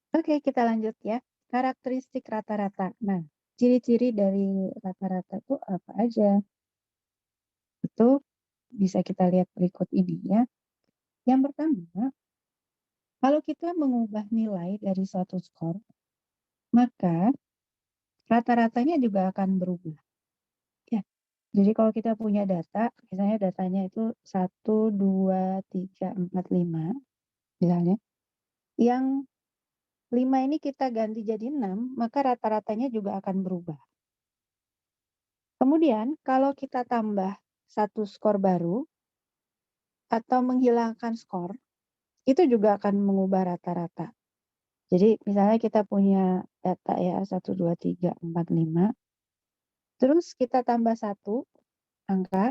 Oke, kita lanjut ya. Karakteristik rata-rata. Nah, ciri-ciri dari rata-rata itu apa aja? Itu bisa kita lihat berikut ini ya. Yang pertama, kalau kita mengubah nilai dari suatu skor, maka rata-ratanya juga akan berubah. Ya. Jadi kalau kita punya data, misalnya datanya itu 1, 2, 3, 4, 5, misalnya. Yang 5 ini kita ganti jadi 6, maka rata-ratanya juga akan berubah. Kemudian kalau kita tambah satu skor baru atau menghilangkan skor, itu juga akan mengubah rata-rata. Jadi misalnya kita punya data ya 1, 2, 3, 4, 5, terus kita tambah satu angka,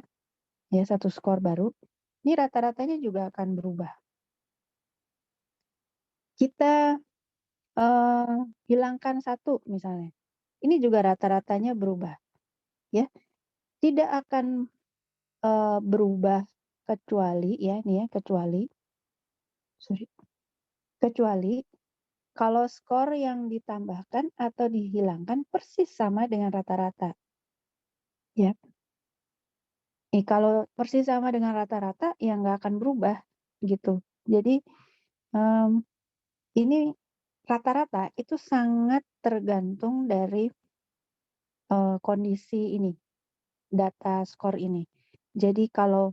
ya satu skor baru, ini rata-ratanya juga akan berubah. Kita hilangkan satu misalnya, ini juga rata-ratanya berubah, ya. Tidak akan berubah kecuali ya, nih ya, kecuali kalau skor yang ditambahkan atau dihilangkan persis sama dengan rata-rata, ya. Kalau persis sama dengan rata-rata, ya nggak akan berubah, gitu. Jadi, ini rata-rata itu sangat tergantung dari kondisi ini, data skor ini. Jadi kalau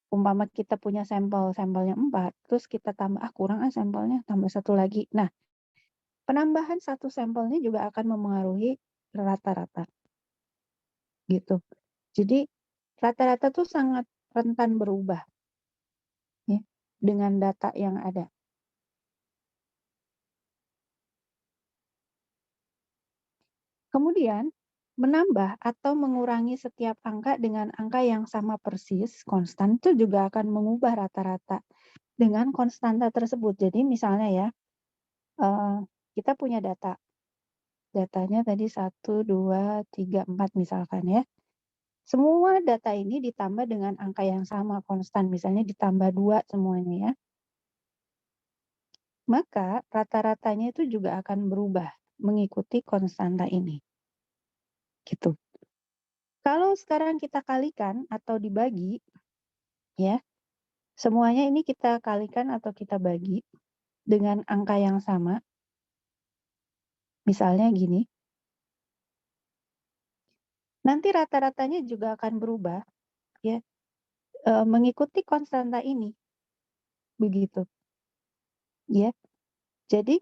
umpama kita punya sampelnya 4, terus kita tambah, kurang sampelnya, tambah satu lagi. Nah, penambahan satu sampelnya juga akan memengaruhi rata-rata, gitu. Jadi rata-rata tuh sangat rentan berubah, ya, dengan data yang ada. Kemudian, menambah atau mengurangi setiap angka dengan angka yang sama persis, konstan, itu juga akan mengubah rata-rata dengan konstanta tersebut. Jadi misalnya ya, kita punya datanya tadi 1, 2, 3, 4 misalkan ya. Semua data ini ditambah dengan angka yang sama, konstan, misalnya ditambah 2 semuanya ya. Maka rata-ratanya itu juga akan berubah mengikuti konstanta ini. Gitu. Kalau sekarang kita kalikan atau dibagi, ya, semuanya ini kita kalikan atau kita bagi dengan angka yang sama. Misalnya gini, nanti rata-ratanya juga akan berubah, ya, mengikuti konstanta ini, begitu, ya. Jadi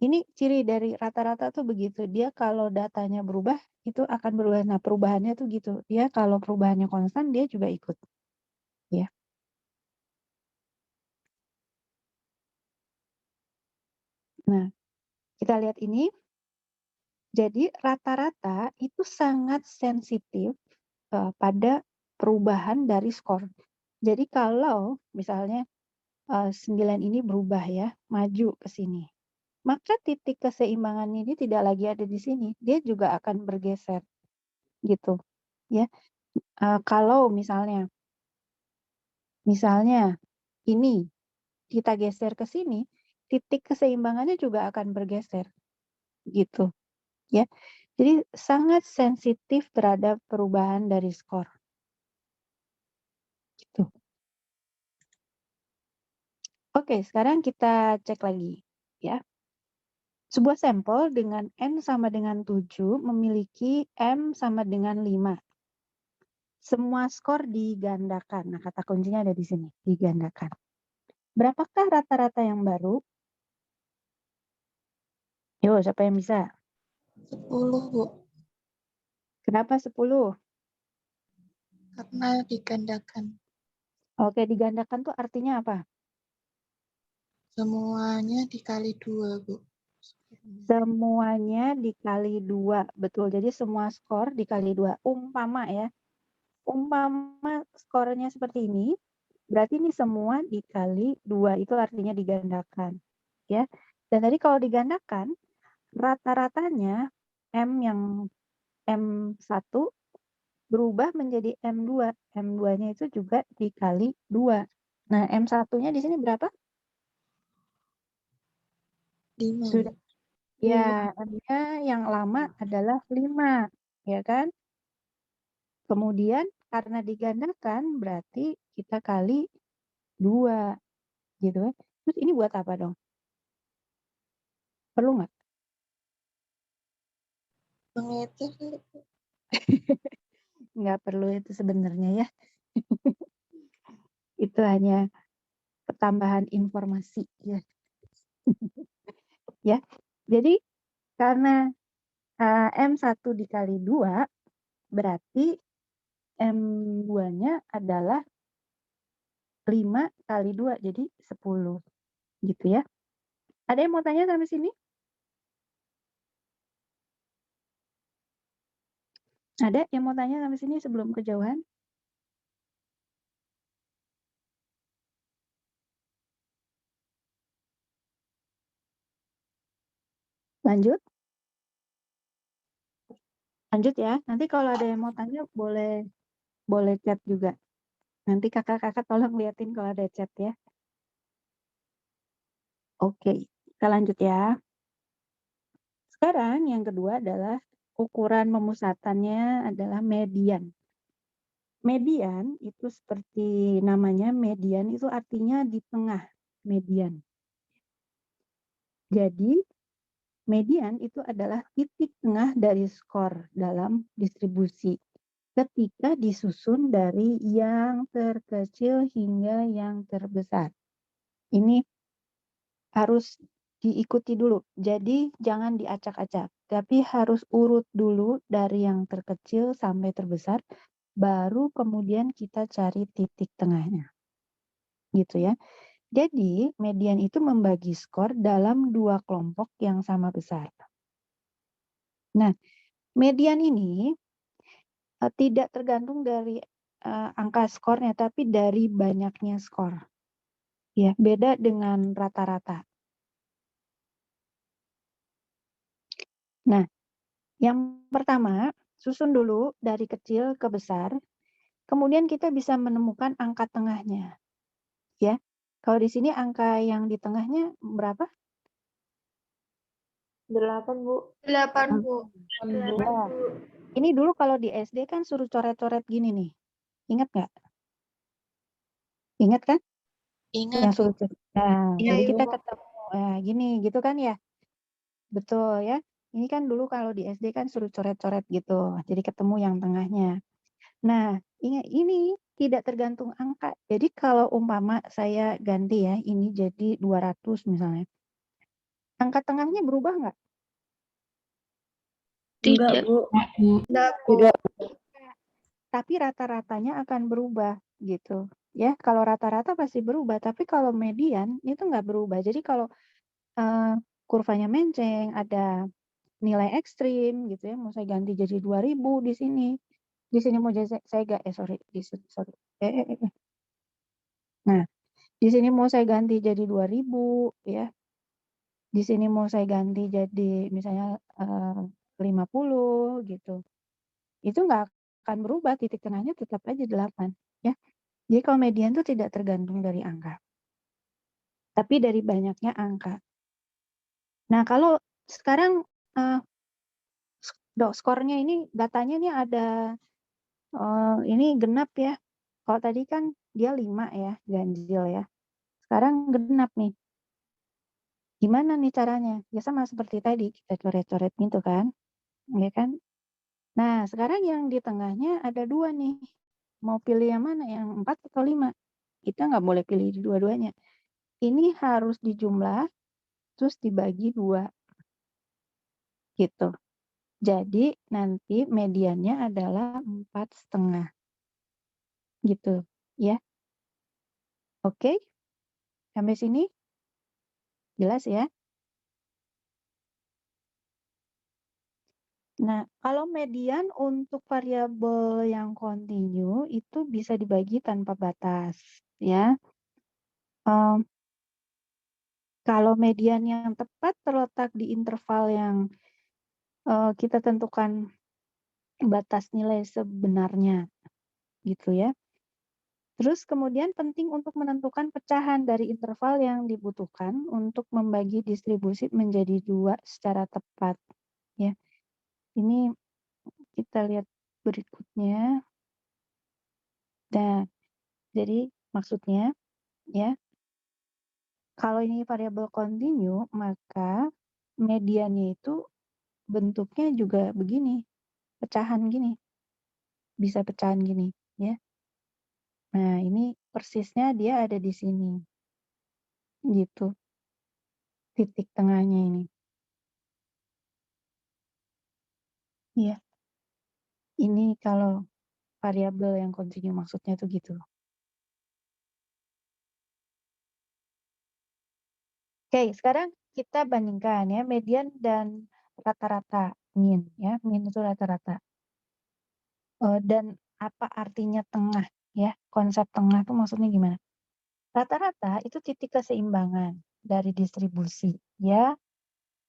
ini ciri dari rata-rata tuh begitu. Dia kalau datanya berubah, itu akan berubah. Nah, perubahannya tuh gitu. Dia kalau perubahannya konstan, dia juga ikut, ya. Nah, kita lihat ini. Jadi rata-rata itu sangat sensitif pada perubahan dari skor. Jadi kalau misalnya 9 ini berubah ya, maju ke sini. Maka titik keseimbangan ini tidak lagi ada di sini, dia juga akan bergeser gitu, ya. Kalau misalnya ini kita geser ke sini, titik keseimbangannya juga akan bergeser gitu, ya. Jadi sangat sensitif terhadap perubahan dari skor. Gitu. Oke, sekarang kita cek lagi ya. Sebuah sampel dengan N sama dengan 7 memiliki M sama dengan 5. Semua skor digandakan. Nah, kata kuncinya ada di sini, digandakan. Berapakah rata-rata yang baru? Yo, siapa yang bisa? 10, Bu. Kenapa 10? Karena digandakan. Oke, digandakan tuh artinya apa? Semuanya dikali 2, Bu. Semuanya dikali 2. Betul, jadi semua skor dikali 2. Umpama ya, umpama skornya seperti ini, berarti ini semua dikali 2, itu artinya digandakan. Ya. Dan tadi kalau digandakan, rata-ratanya M yang M1 berubah menjadi M2. M2-nya itu juga dikali 2. Nah, M1-nya di sini berapa? 5, Sudah. Bu. Ya, M-nya yang lama adalah 5, ya kan? Kemudian karena digandakan berarti kita kali 2, gitu kan. Terus ini buat apa dong? Perlu nggak? Mengecer kali, Bu. Nggak perlu itu sebenarnya ya. Itu hanya pertambahan informasi ya. Ya. Jadi karena M1 dikali 2 berarti M2-nya adalah 5 kali 2 jadi 10 gitu ya. Ada yang mau tanya sampai sini? Ada yang mau tanya sampai sini sebelum kejauhan? Lanjut? Lanjut ya. Nanti kalau ada yang mau tanya boleh chat juga. Nanti kakak-kakak tolong liatin kalau ada chat ya. Oke, kita lanjut ya. Sekarang yang kedua adalah ukuran pemusatannya adalah median. Median itu seperti namanya, median itu artinya di tengah, median. Jadi median itu adalah titik tengah dari skor dalam distribusi ketika disusun dari yang terkecil hingga yang terbesar. Ini harus diikuti dulu. Jadi jangan diacak-acak, tapi harus urut dulu dari yang terkecil sampai terbesar, baru kemudian kita cari titik tengahnya. Gitu ya. Jadi median itu membagi skor dalam 2 kelompok yang sama besar. Nah, median ini tidak tergantung dari angka skornya, tapi dari banyaknya skor. Ya, beda dengan rata-rata. Nah, yang pertama, susun dulu dari kecil ke besar, kemudian kita bisa menemukan angka tengahnya. Ya, kalau di sini angka yang di tengahnya berapa? 8, Bu. 8, Bu. Ya, ini dulu kalau di SD kan suruh coret-coret gini nih. Ingat nggak? Ingat kan? Ingat, Yang Bu. suruh coret. Nah, Iya, jadi Bu. kita ketemu gini gitu kan ya? Betul ya. Ini kan dulu kalau di SD kan suruh coret-coret gitu. Jadi ketemu yang tengahnya. Nah, ingat ini tidak tergantung angka. Jadi kalau umpama saya ganti ya, ini jadi 200 misalnya. Angka tengahnya berubah nggak? Enggak, Tidak. Bu. Tidak, Bu. Tidak. Tapi rata-ratanya akan berubah gitu. Ya, kalau rata-rata pasti berubah, tapi kalau median itu nggak berubah. Jadi kalau kurvanya menceng, ada nilai ekstrim gitu ya, mau saya ganti jadi 2000 di sini. Di sini mau saya sorry, sorry. Nah, di sini mau saya ganti jadi 2000 ya. Di sini mau saya ganti jadi misalnya 50 gitu. Itu nggak akan berubah, titik tengahnya tetap aja 8 ya. Jadi kalau median itu tidak tergantung dari angka, tapi dari banyaknya angka. Nah, kalau sekarang skornya ini, datanya ini ada ini genap ya. Kalau tadi kan dia 5 ya, ganjil ya. Sekarang genap nih. Gimana nih caranya? Ya sama seperti tadi, kita coret-coret gitu kan. Ya kan? Nah, sekarang yang di tengahnya ada 2 nih. Mau pilih yang mana? Yang 4 atau 5? Kita nggak boleh pilih dua-duanya. Ini harus dijumlah, terus dibagi 2. Gitu. Jadi nanti mediannya adalah 4,5. Gitu. Ya. Oke? Sampai sini? Jelas ya? Nah, kalau median untuk variabel yang kontinu itu bisa dibagi tanpa batas, ya. Kalau median yang tepat terletak di interval yang kita tentukan batas nilai sebenarnya, gitu ya. Terus kemudian penting untuk menentukan pecahan dari interval yang dibutuhkan untuk membagi distribusi menjadi 2 secara tepat, ya. Ini kita lihat berikutnya. Nah, jadi maksudnya, ya, kalau ini variabel kontinu, maka mediannya itu bentuknya juga begini, pecahan gini, bisa pecahan gini, ya. Nah, ini persisnya dia ada di sini, gitu, titik tengahnya ini. Iya, ini kalau variabel yang kontinu maksudnya tuh gitu. Oke, sekarang kita bandingkan ya median dan rata-rata, mean ya, mean itu rata-rata. Dan apa artinya tengah ya, konsep tengah tuh maksudnya gimana? Rata-rata itu titik keseimbangan dari distribusi ya.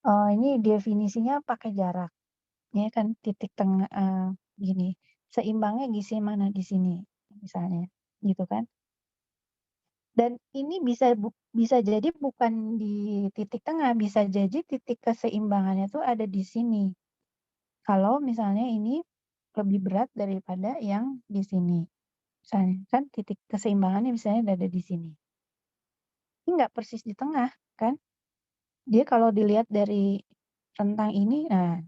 Ini definisinya pakai jarak, ya kan titik tengah gini, seimbangnya di sini mana di sini misalnya, gitu kan? Dan ini bisa jadi bukan di titik tengah, bisa jadi titik keseimbangannya tuh ada di sini. Kalau misalnya ini lebih berat daripada yang di sini. Misalnya kan titik keseimbangannya misalnya ada di sini. Ini nggak persis di tengah kan? Dia kalau dilihat dari rentang ini, nah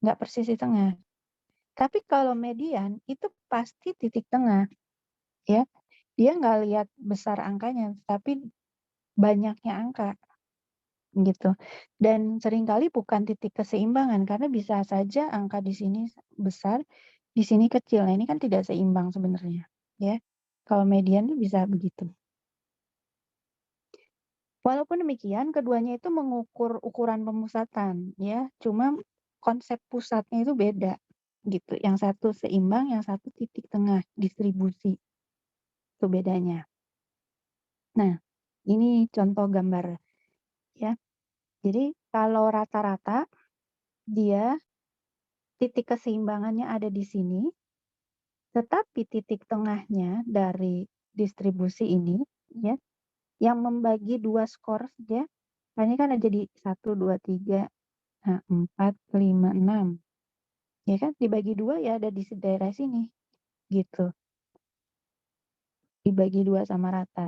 nggak persis di tengah. Tapi kalau median itu pasti titik tengah, ya. Dia nggak lihat besar angkanya, tapi banyaknya angka. Gitu. Dan seringkali bukan titik keseimbangan karena bisa saja angka di sini besar, di sini kecil. Nah, ini kan tidak seimbang sebenarnya, ya. Kalau median itu bisa begitu. Walaupun demikian, keduanya itu mengukur ukuran pemusatan, ya. Cuma konsep pusatnya itu beda, gitu. Yang satu seimbang, yang satu titik tengah distribusi. Itu bedanya. Nah, ini contoh gambar, ya. Jadi kalau rata-rata dia titik keseimbangannya ada di sini, tetapi titik tengahnya dari distribusi ini, ya, yang membagi 2 skor ya. Ini kan ada di 1, 2, 3, 4, 5, 6. Ya kan, dibagi 2 ya ada di daerah sini, gitu. Dibagi 2 sama rata.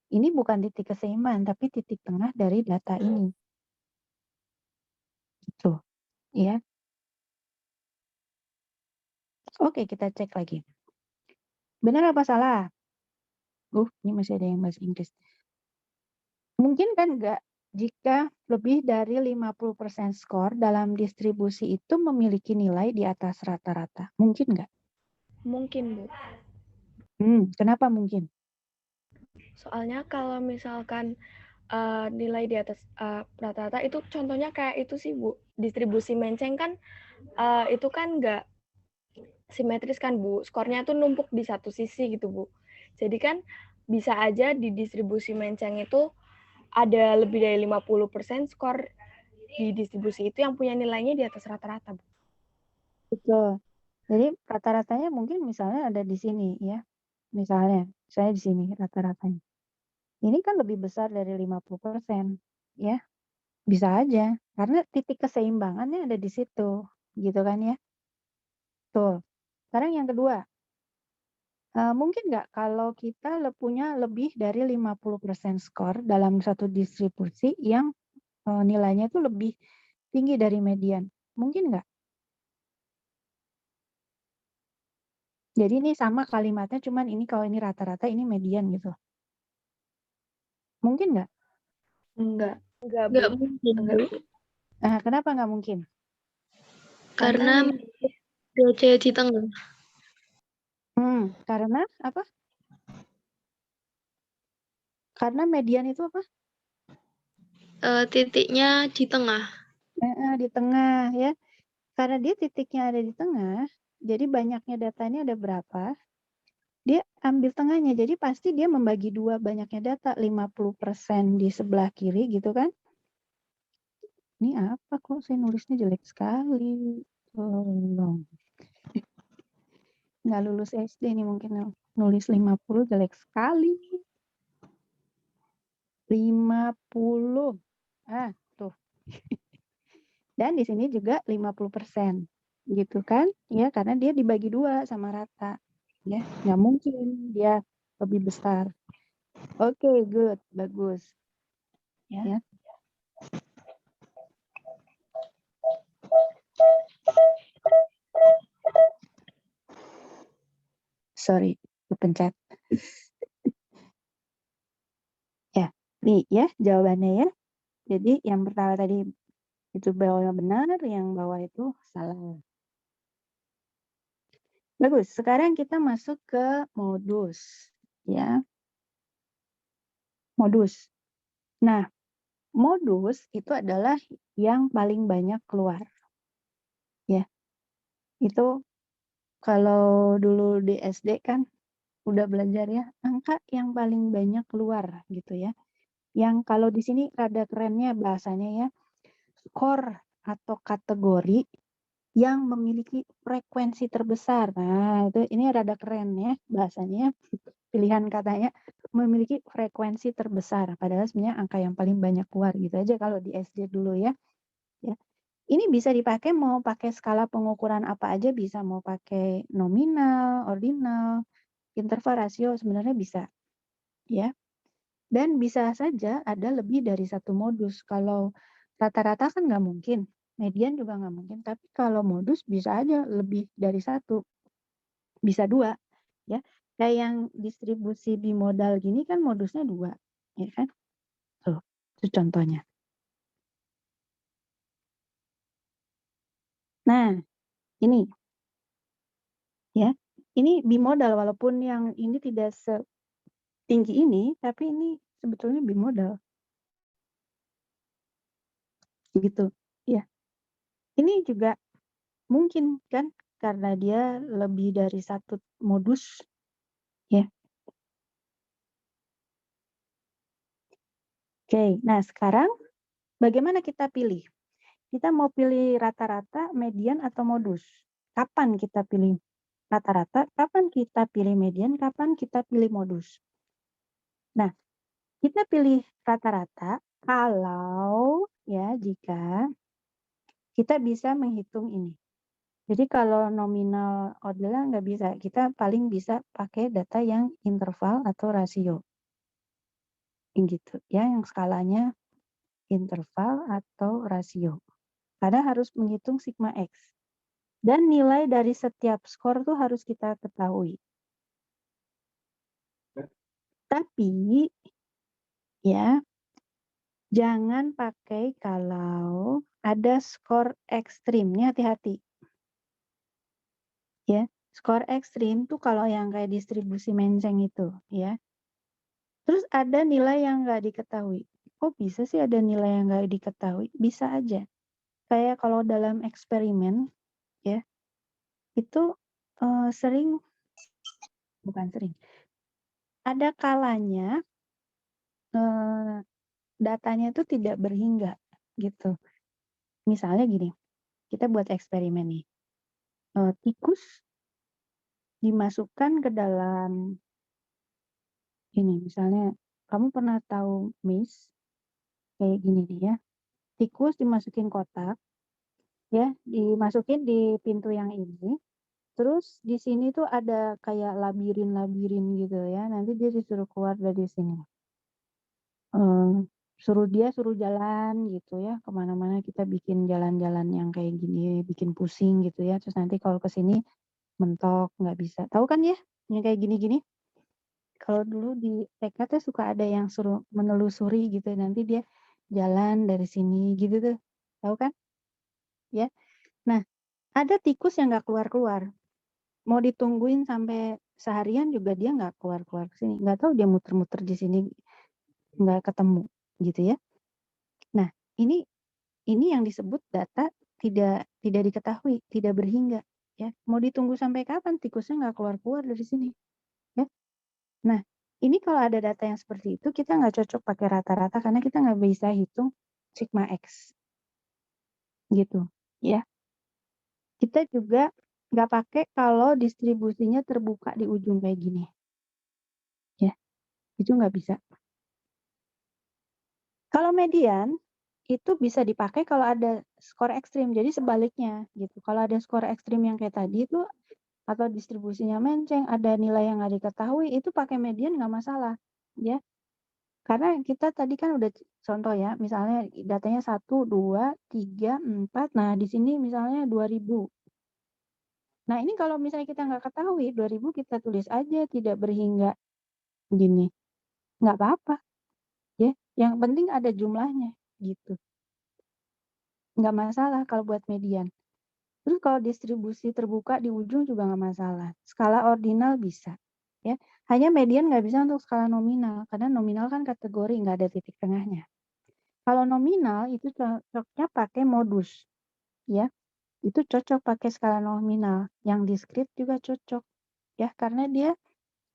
Ini bukan titik keseimbangan, tapi titik tengah dari data ini. Gitu, ya. Oke, kita cek lagi. Benar apa salah? Ini masih ada yang bahasa Inggris. Mungkin kan enggak jika lebih dari 50% skor dalam distribusi itu memiliki nilai di atas rata-rata. Mungkin nggak? Mungkin, Bu. Kenapa mungkin? Soalnya kalau misalkan nilai di atas rata-rata itu contohnya kayak itu sih, Bu. Distribusi menceng kan itu kan nggak simetris kan, Bu. Skornya tuh numpuk di satu sisi gitu, Bu. Jadi kan bisa aja di distribusi menceng itu ada lebih dari 50% skor di distribusi itu yang punya nilainya di atas rata-rata, Bu. Betul. Jadi rata-ratanya mungkin misalnya ada di sini ya. Misalnya, saya di sini rata-ratanya. Ini kan lebih besar dari 50%, ya. Bisa aja, karena titik keseimbangannya ada di situ, gitu kan ya. Tuh. Sekarang yang kedua, mungkin nggak kalau kita punya lebih dari 50% skor dalam satu distribusi yang nilainya itu lebih tinggi dari median? Mungkin nggak? Jadi ini sama kalimatnya, cuman ini kalau ini rata-rata, ini median gitu. Mungkin nggak? Enggak, Nggak mungkin, Bu. Nah, kenapa nggak mungkin? Karena DC di tengah. Karena apa? Karena median itu apa? Titiknya di tengah. Di tengah ya. Karena dia titiknya ada di tengah, jadi banyaknya datanya ada berapa, dia ambil tengahnya. Jadi pasti dia membagi 2 banyaknya data, 50% di sebelah kiri gitu kan. Ini apa kok saya nulisnya jelek sekali. Tolong. Nggak lulus SD nih mungkin. nulis 50 jelek sekali. 50. Tuh. Dan di sini juga 50%. Gitu kan? Ya, karena dia dibagi 2 sama rata. Ya, nggak mungkin dia lebih besar. Oke, good. Bagus. Ya. Sorry, kepencet. Ya, nih ya jawabannya ya. Jadi yang pertama tadi itu bawah benar, yang bawah itu salah. Bagus, sekarang kita masuk ke modus. Ya, modus. Nah, modus itu adalah yang paling banyak keluar. Ya, itu kalau dulu di SD kan udah belajar ya, angka yang paling banyak keluar gitu ya. Yang kalau di sini rada kerennya bahasanya ya, skor atau kategori yang memiliki frekuensi terbesar. Nah, itu ini rada keren ya bahasanya. Pilihan katanya memiliki frekuensi terbesar. Padahal sebenarnya angka yang paling banyak keluar gitu aja kalau di SD dulu ya. Ya. Ini bisa dipakai mau pakai skala pengukuran apa aja bisa, mau pakai nominal, ordinal, interval, rasio sebenarnya bisa. Ya. Dan bisa saja ada lebih dari satu modus. Kalau rata-rata kan nggak mungkin, median juga nggak mungkin. Tapi kalau modus bisa aja lebih dari satu, bisa 2, ya. Kayak yang distribusi bimodal gini kan modusnya 2, ya kan? Tuh, itu contohnya. Nah, ini, ya, ini bimodal walaupun yang ini tidak setinggi ini, tapi ini sebetulnya bimodal. Gitu, ya. Ini juga mungkin kan karena dia lebih dari satu modus, ya. Oke, nah sekarang bagaimana kita pilih? Kita mau pilih rata-rata, median, atau modus? Kapan kita pilih rata-rata? Kapan kita pilih median? Kapan kita pilih modus? Nah, kita pilih rata-rata kalau ya jika kita bisa menghitung ini. Jadi kalau nominal ordinal nggak bisa, kita paling bisa pakai data yang interval atau rasio. Gitu ya, yang skalanya interval atau rasio. Karena harus menghitung sigma X. Dan nilai dari setiap skor tuh harus kita ketahui. Tapi ya, jangan pakai kalau ada skor ekstrim. Ini hati-hati. Ya, skor ekstrim tuh kalau yang kayak distribusi menceng itu, ya. Terus ada nilai yang nggak diketahui. Kok bisa sih ada nilai yang nggak diketahui? Bisa aja. Kayak kalau dalam eksperimen, ya, itu sering, bukan sering, ada kalanya datanya itu tidak berhingga gitu. Misalnya gini, kita buat eksperimen nih. Tikus dimasukkan ke dalam ini, misalnya kamu pernah tahu maze kayak gini nih ya. Tikus dimasukin kotak, ya, dimasukin di pintu yang ini. Terus di sini tuh ada kayak labirin-labirin gitu ya. Nanti dia disuruh keluar dari sini. Suruh jalan gitu ya, kemana-mana kita bikin jalan-jalan yang kayak gini, bikin pusing gitu ya. Terus nanti kalau ke sini mentok, nggak bisa. Tahu kan ya, yang kayak gini-gini? Kalau dulu di TK tuh suka ada yang suruh menelusuri gitu, nanti dia jalan dari sini gitu tuh. Tahu kan? Ya. Nah, ada tikus yang nggak keluar-keluar. Mau ditungguin sampai seharian juga dia nggak keluar-keluar ke sini. Nggak tahu dia muter-muter di sini nggak ketemu gitu ya. Nah, ini yang disebut data tidak diketahui, tidak berhingga, ya. Mau ditunggu sampai kapan tikusnya nggak keluar-keluar dari sini, ya. Nah, ini kalau ada data yang seperti itu, kita nggak cocok pakai rata-rata karena kita nggak bisa hitung sigma X, gitu, ya. Kita juga nggak pakai kalau distribusinya terbuka di ujung kayak gini. Itu nggak bisa. Kalau median itu bisa dipakai kalau ada skor ekstrim. Jadi sebaliknya gitu. Kalau ada skor ekstrim yang kayak tadi itu atau distribusinya menceng, ada nilai yang nggak diketahui, itu pakai median nggak masalah, ya. Karena kita tadi kan udah contoh ya, misalnya datanya 1, 2, 3, 4. Nah, di sini misalnya 2000. Nah, ini kalau misalnya kita nggak ketahui 2000 kita tulis aja tidak berhingga gini. Nggak apa-apa, ya. Yang penting ada jumlahnya gitu. Nggak masalah kalau buat median. Terus kalau distribusi terbuka di ujung juga nggak masalah. Skala ordinal bisa, ya. Hanya median nggak bisa untuk skala nominal, karena nominal kan kategori nggak ada titik tengahnya. Kalau nominal itu cocoknya pakai modus, ya. Itu cocok pakai skala nominal. Yang diskrit juga cocok, ya, karena dia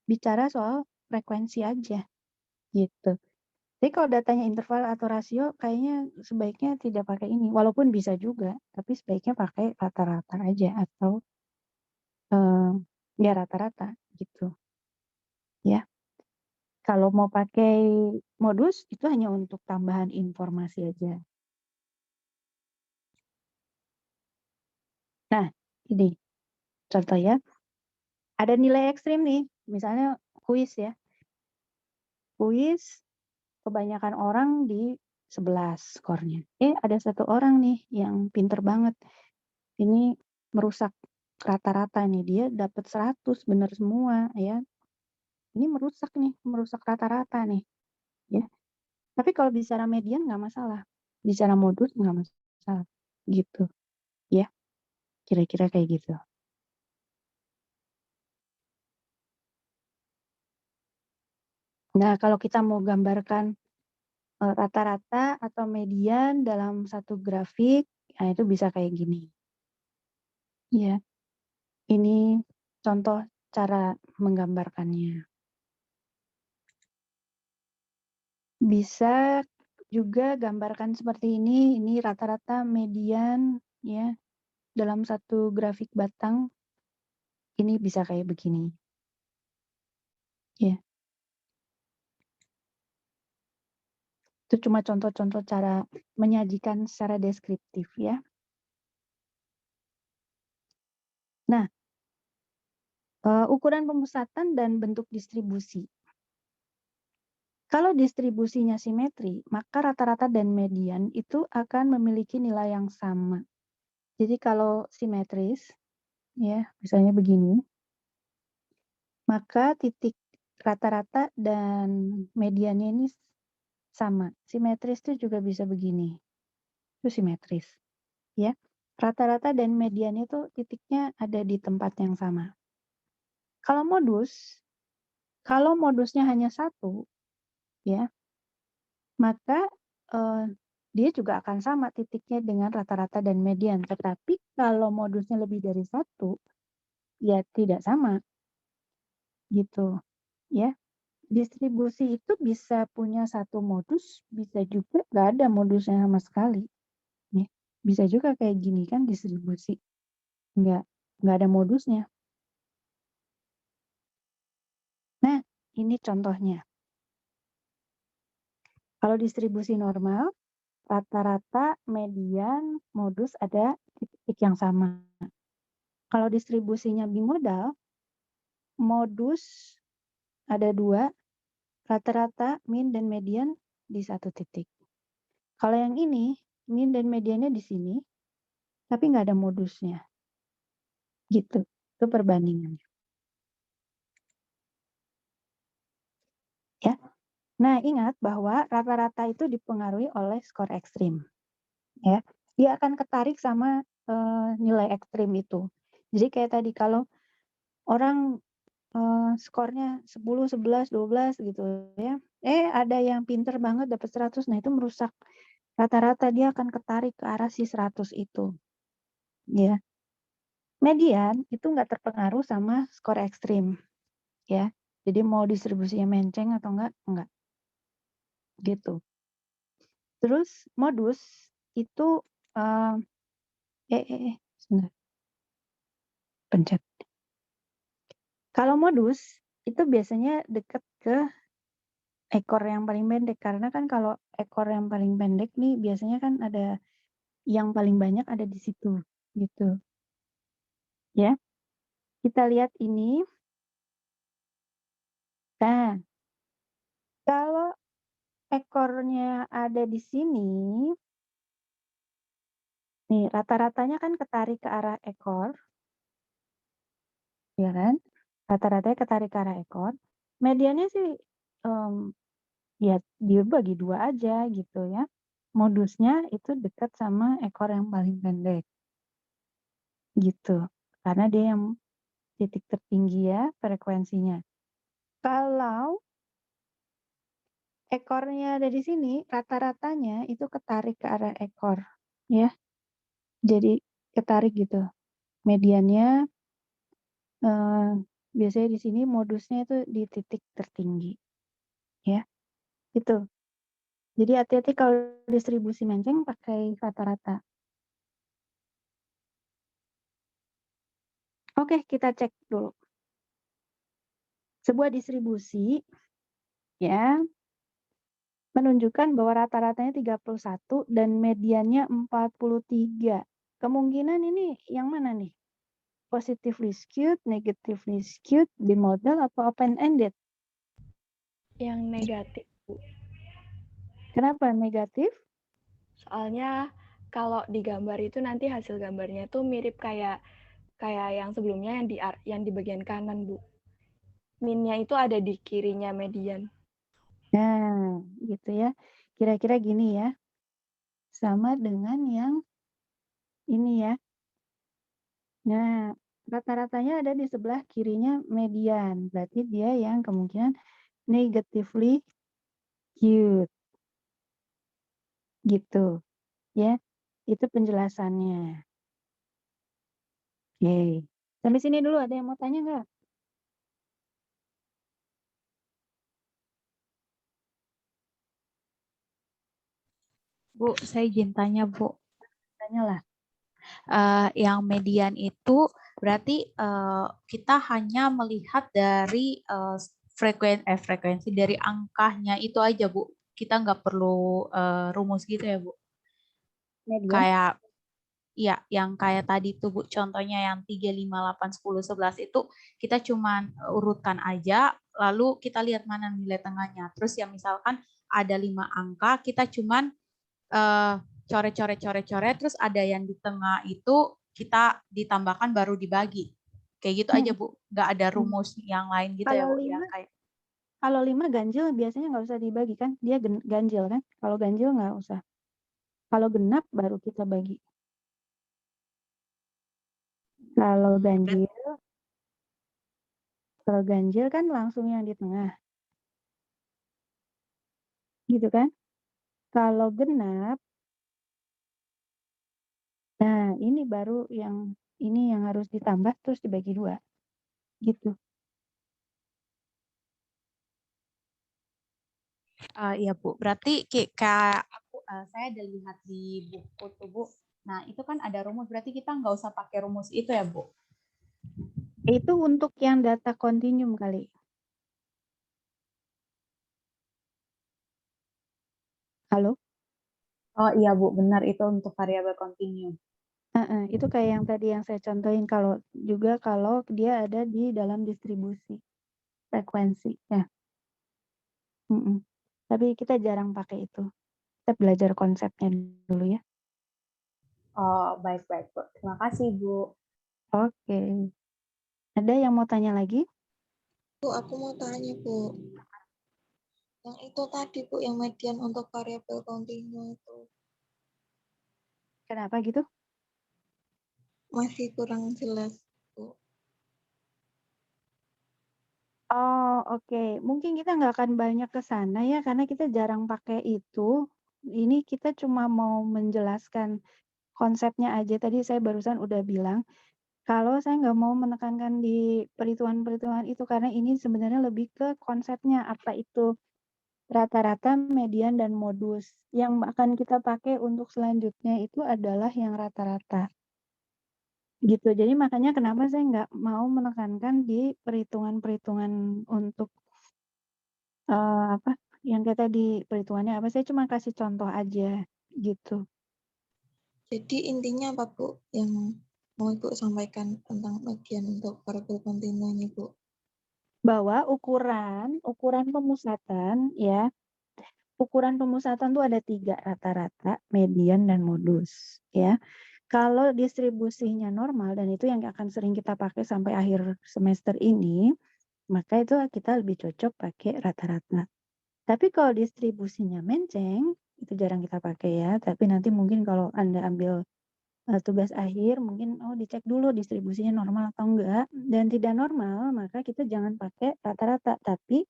bicara soal frekuensi aja, gitu. Jadi kalau datanya interval atau rasio, kayaknya sebaiknya tidak pakai ini. Walaupun bisa juga, tapi sebaiknya pakai rata-rata aja atau ya rata-rata gitu, ya. Kalau mau pakai modus itu hanya untuk tambahan informasi aja. Nah, ini contoh ya. Ada nilai ekstrim nih, misalnya kuis ya. Kuis kebanyakan orang di 11 skornya. Ada satu orang nih yang pinter banget. Ini merusak rata-rata nih, dia dapat 100 benar semua ya. Ini merusak rata-rata nih, ya. Tapi kalau bicara median nggak masalah, bicara modus nggak masalah, gitu, ya. Kira-kira kayak gitu. Nah, kalau kita mau gambarkan rata-rata atau median dalam satu grafik, nah itu bisa kayak gini. Ya, ini contoh cara menggambarkannya. Bisa juga gambarkan seperti ini rata-rata median ya. Dalam satu grafik batang, ini bisa kayak begini. Ya. Itu cuma contoh-contoh cara menyajikan secara deskriptif ya. Nah, ukuran pemusatan dan bentuk distribusi. Kalau distribusinya simetri, maka rata-rata dan median itu akan memiliki nilai yang sama. Jadi kalau simetris, ya misalnya begini, maka titik rata-rata dan mediannya ini sama. Simetris itu juga bisa begini. Itu simetris, ya. Rata-rata dan mediannya itu titiknya ada di tempat yang sama. Kalau modusnya hanya satu, ya, maka dia juga akan sama titiknya dengan rata-rata dan median. Tetapi kalau modusnya lebih dari satu, ya tidak sama, gitu, ya. Distribusi itu bisa punya satu modus, bisa juga nggak ada modusnya sama sekali. Nih, bisa juga kayak gini kan distribusi, nggak ada modusnya. Nah, ini contohnya. Kalau distribusi normal, rata-rata, median, modus ada di titik yang sama. Kalau distribusinya bimodal, modus ada 2, rata-rata, min, dan median di satu titik. Kalau yang ini, min dan mediannya di sini, tapi nggak ada modusnya. Gitu, itu perbandingannya. Ya. Nah, ingat bahwa rata-rata itu dipengaruhi oleh skor ekstrim. Ya, dia akan ketarik sama nilai ekstrim itu. Jadi kayak tadi kalau orang skornya 10, 11, 12 gitu ya. Ada yang pinter banget dapat 100, nah itu merusak rata-rata, dia akan ketarik ke arah si 100 itu. Ya. Median itu nggak terpengaruh sama skor ekstrim. Ya. Jadi mau distribusinya menceng atau enggak. Gitu. Terus modus itu sebentar. Pencet. Kalau modus itu biasanya dekat ke ekor yang paling pendek. Karena kan kalau ekor yang paling pendek nih biasanya kan ada yang paling banyak ada di situ gitu. Ya. Kita lihat ini. Nah, kalau ekornya ada di sini, nih rata-ratanya kan ketarik ke arah ekor, ya kan? Rata-ratanya ketarik ke arah ekor. Mediannya sih ya dia bagi 2 aja gitu ya. Modusnya itu dekat sama ekor yang paling pendek. Gitu. Karena dia yang titik tertinggi ya frekuensinya. Kalau ekornya ada di sini, rata-ratanya itu ketarik ke arah ekor ya. Jadi ketarik gitu. Mediannya biasanya di sini modusnya itu di titik tertinggi ya. Itu. Jadi hati-hati kalau distribusi menceng pakai rata-rata. Oke, kita cek dulu. Sebuah distribusi ya menunjukkan bahwa rata-ratanya 31 dan mediannya 43. Kemungkinan ini yang mana nih? Positively skewed, negatively skewed, bimodal atau open-ended? Yang negatif, Bu. Kenapa negatif? Soalnya kalau di gambar itu nanti hasil gambarnya tuh mirip kayak yang sebelumnya yang di bagian kanan, Bu. Minnya itu ada di kirinya median. Nah, gitu ya. Kira-kira gini ya. Sama dengan yang ini ya. Nah, rata-ratanya ada di sebelah kirinya median. Berarti dia yang kemungkinan negatively skewed. Gitu. Ya. Itu penjelasannya. Oke. Sampai sini dulu ada yang mau tanya nggak? Bu, saya izin tanya, Bu. Tanyalah. Yang median itu berarti kita hanya melihat dari frekuensi dari angkanya itu aja, Bu. Kita nggak perlu rumus gitu ya, Bu. Median. Kayak ya, yang kayak tadi tuh, Bu, contohnya yang 3, 5, 8, 10, 11 itu kita cuman urutkan aja, lalu kita lihat mana nilai tengahnya. Terus ya misalkan ada 5 angka, kita cuman coret-coret, terus ada yang di tengah itu kita ditambahkan baru dibagi. Kayak gitu aja, Bu. Nggak ada rumus yang lain gitu ya, Kalau Bu. Ya, 5, kayak kalau 5 ganjil biasanya nggak usah dibagi kan? Dia ganjil kan? Kalau ganjil nggak usah. Kalau genap baru kita bagi. Kalau ganjil kan langsung yang di tengah. Gitu kan? Kalau genap, nah ini baru yang ini yang harus ditambah terus dibagi 2. Gitu. iya, Bu. Berarti kayak saya ada lihat di buku tuh, Bu. Nah, itu kan ada rumus. Berarti kita nggak usah pakai rumus itu ya, Bu? Itu untuk yang data kontinum kali. Halo? Oh iya, Bu. Benar, itu untuk variabel kontinu. Itu kayak yang tadi yang saya contohin kalau dia ada di dalam distribusi frekuensi ya. Tapi kita jarang pakai itu. Kita belajar konsepnya dulu ya. Oh, baik-baik, Bu. Terima kasih, Bu. Oke. Ada yang mau tanya lagi? Bu, aku mau tanya, Bu. Yang itu tadi, Bu, yang median untuk variabel kontinu itu. Kenapa gitu? Masih kurang jelas, Bu. Oh, oke. Mungkin kita nggak akan banyak ke sana ya, karena kita jarang pakai itu. Ini kita cuma mau menjelaskan konsepnya aja. Tadi saya barusan udah bilang, kalau saya nggak mau menekankan di perhitungan-perhitungan itu, karena ini sebenarnya lebih ke konsepnya, apa itu rata-rata, median, dan modus. Yang akan kita pakai untuk selanjutnya itu adalah yang rata-rata. Gitu. Jadi makanya kenapa saya nggak mau menekankan di perhitungan-perhitungan untuk yang kayak tadi perhitungannya apa, saya cuma kasih contoh aja gitu. Jadi intinya apa Bu yang mau Ibu sampaikan tentang median untuk variabel kontinu ini Bu? Bahwa ukuran pemusatan ya, ukuran pemusatan tuh ada 3, rata-rata, median, dan modus ya. Kalau distribusinya normal, dan itu yang akan sering kita pakai sampai akhir semester ini, maka itu kita lebih cocok pakai rata-rata. Tapi kalau distribusinya menceng, itu jarang kita pakai ya. Tapi nanti mungkin kalau Anda ambil tugas akhir, mungkin dicek dulu distribusinya normal atau enggak. Dan tidak normal, maka kita jangan pakai rata-rata. Tapi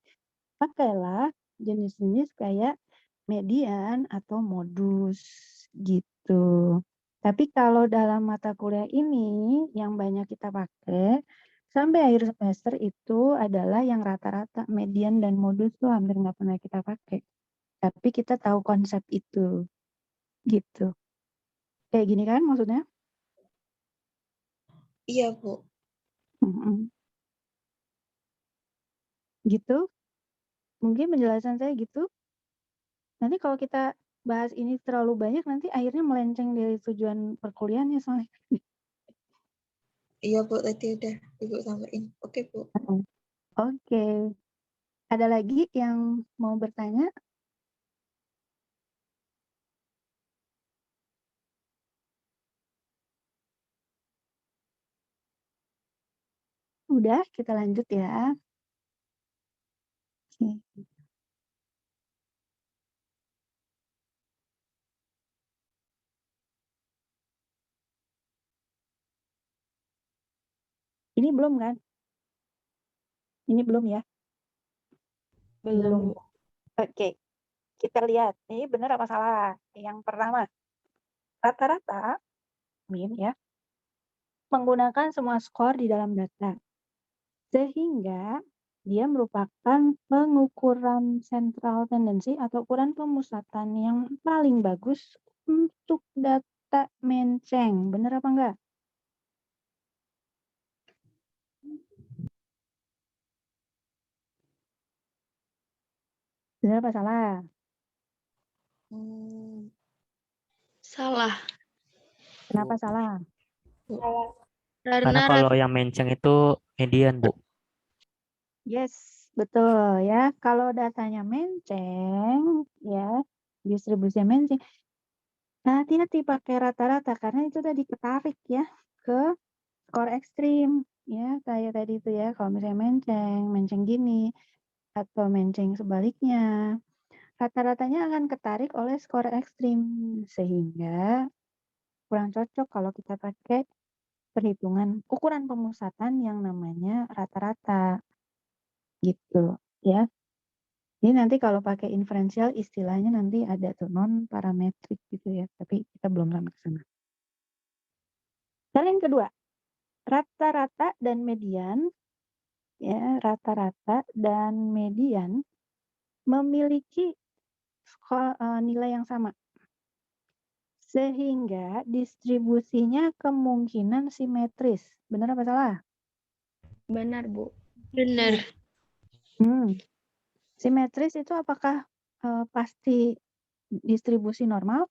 pakailah jenis-jenis kayak median atau modus gitu. Tapi kalau dalam mata kuliah ini yang banyak kita pakai sampai akhir semester itu adalah yang rata-rata, median dan modus tuh hampir nggak pernah kita pakai. Tapi kita tahu konsep itu gitu. Kayak gini kan maksudnya? Iya Bu. Mm-mm. Gitu. Mungkin penjelasan saya gitu. Nanti kalau kita bahas ini terlalu banyak, nanti akhirnya melenceng dari tujuan perkuliahannya soalnya. Iya Bu, tadi udah Ibu sampaikan. Oke Bu. Oke. Ada lagi yang mau bertanya? Udah, kita lanjut ya. Oke. Ini belum kan? Ini belum ya? Belum, Bu. Oke. Kita lihat, ini benar apa salah? Yang pertama, rata-rata min ya, menggunakan semua skor di dalam data. Sehingga dia merupakan pengukuran sentral tendensi atau ukuran pemusatan yang paling bagus untuk data menceng. Benar apa enggak? Benar apa salah? Salah. Kenapa salah? Karena Karena kalau yang menceng itu median, Bu. Yes, betul ya. Kalau datanya menceng, ya, distribusinya menceng, hati-hati pakai rata-rata karena itu tadi ketarik ya ke skor ekstrim. Ya, kayak tadi itu ya, kalau misalnya menceng gini, atau menceng sebaliknya, rata-ratanya akan ketarik oleh skor ekstrim. Sehingga kurang cocok kalau kita pakai perhitungan ukuran pemusatan yang namanya rata-rata. Gitu ya. Ini nanti kalau pakai inferensial istilahnya nanti ada tuh non parametrik gitu ya, tapi kita belum sampai ke sana. Lalu yang kedua, rata-rata dan median ya, rata-rata dan median memiliki nilai yang sama. Sehingga distribusinya kemungkinan simetris. Benar apa salah? Benar, Bu. benar. Simetris itu apakah pasti distribusi normal?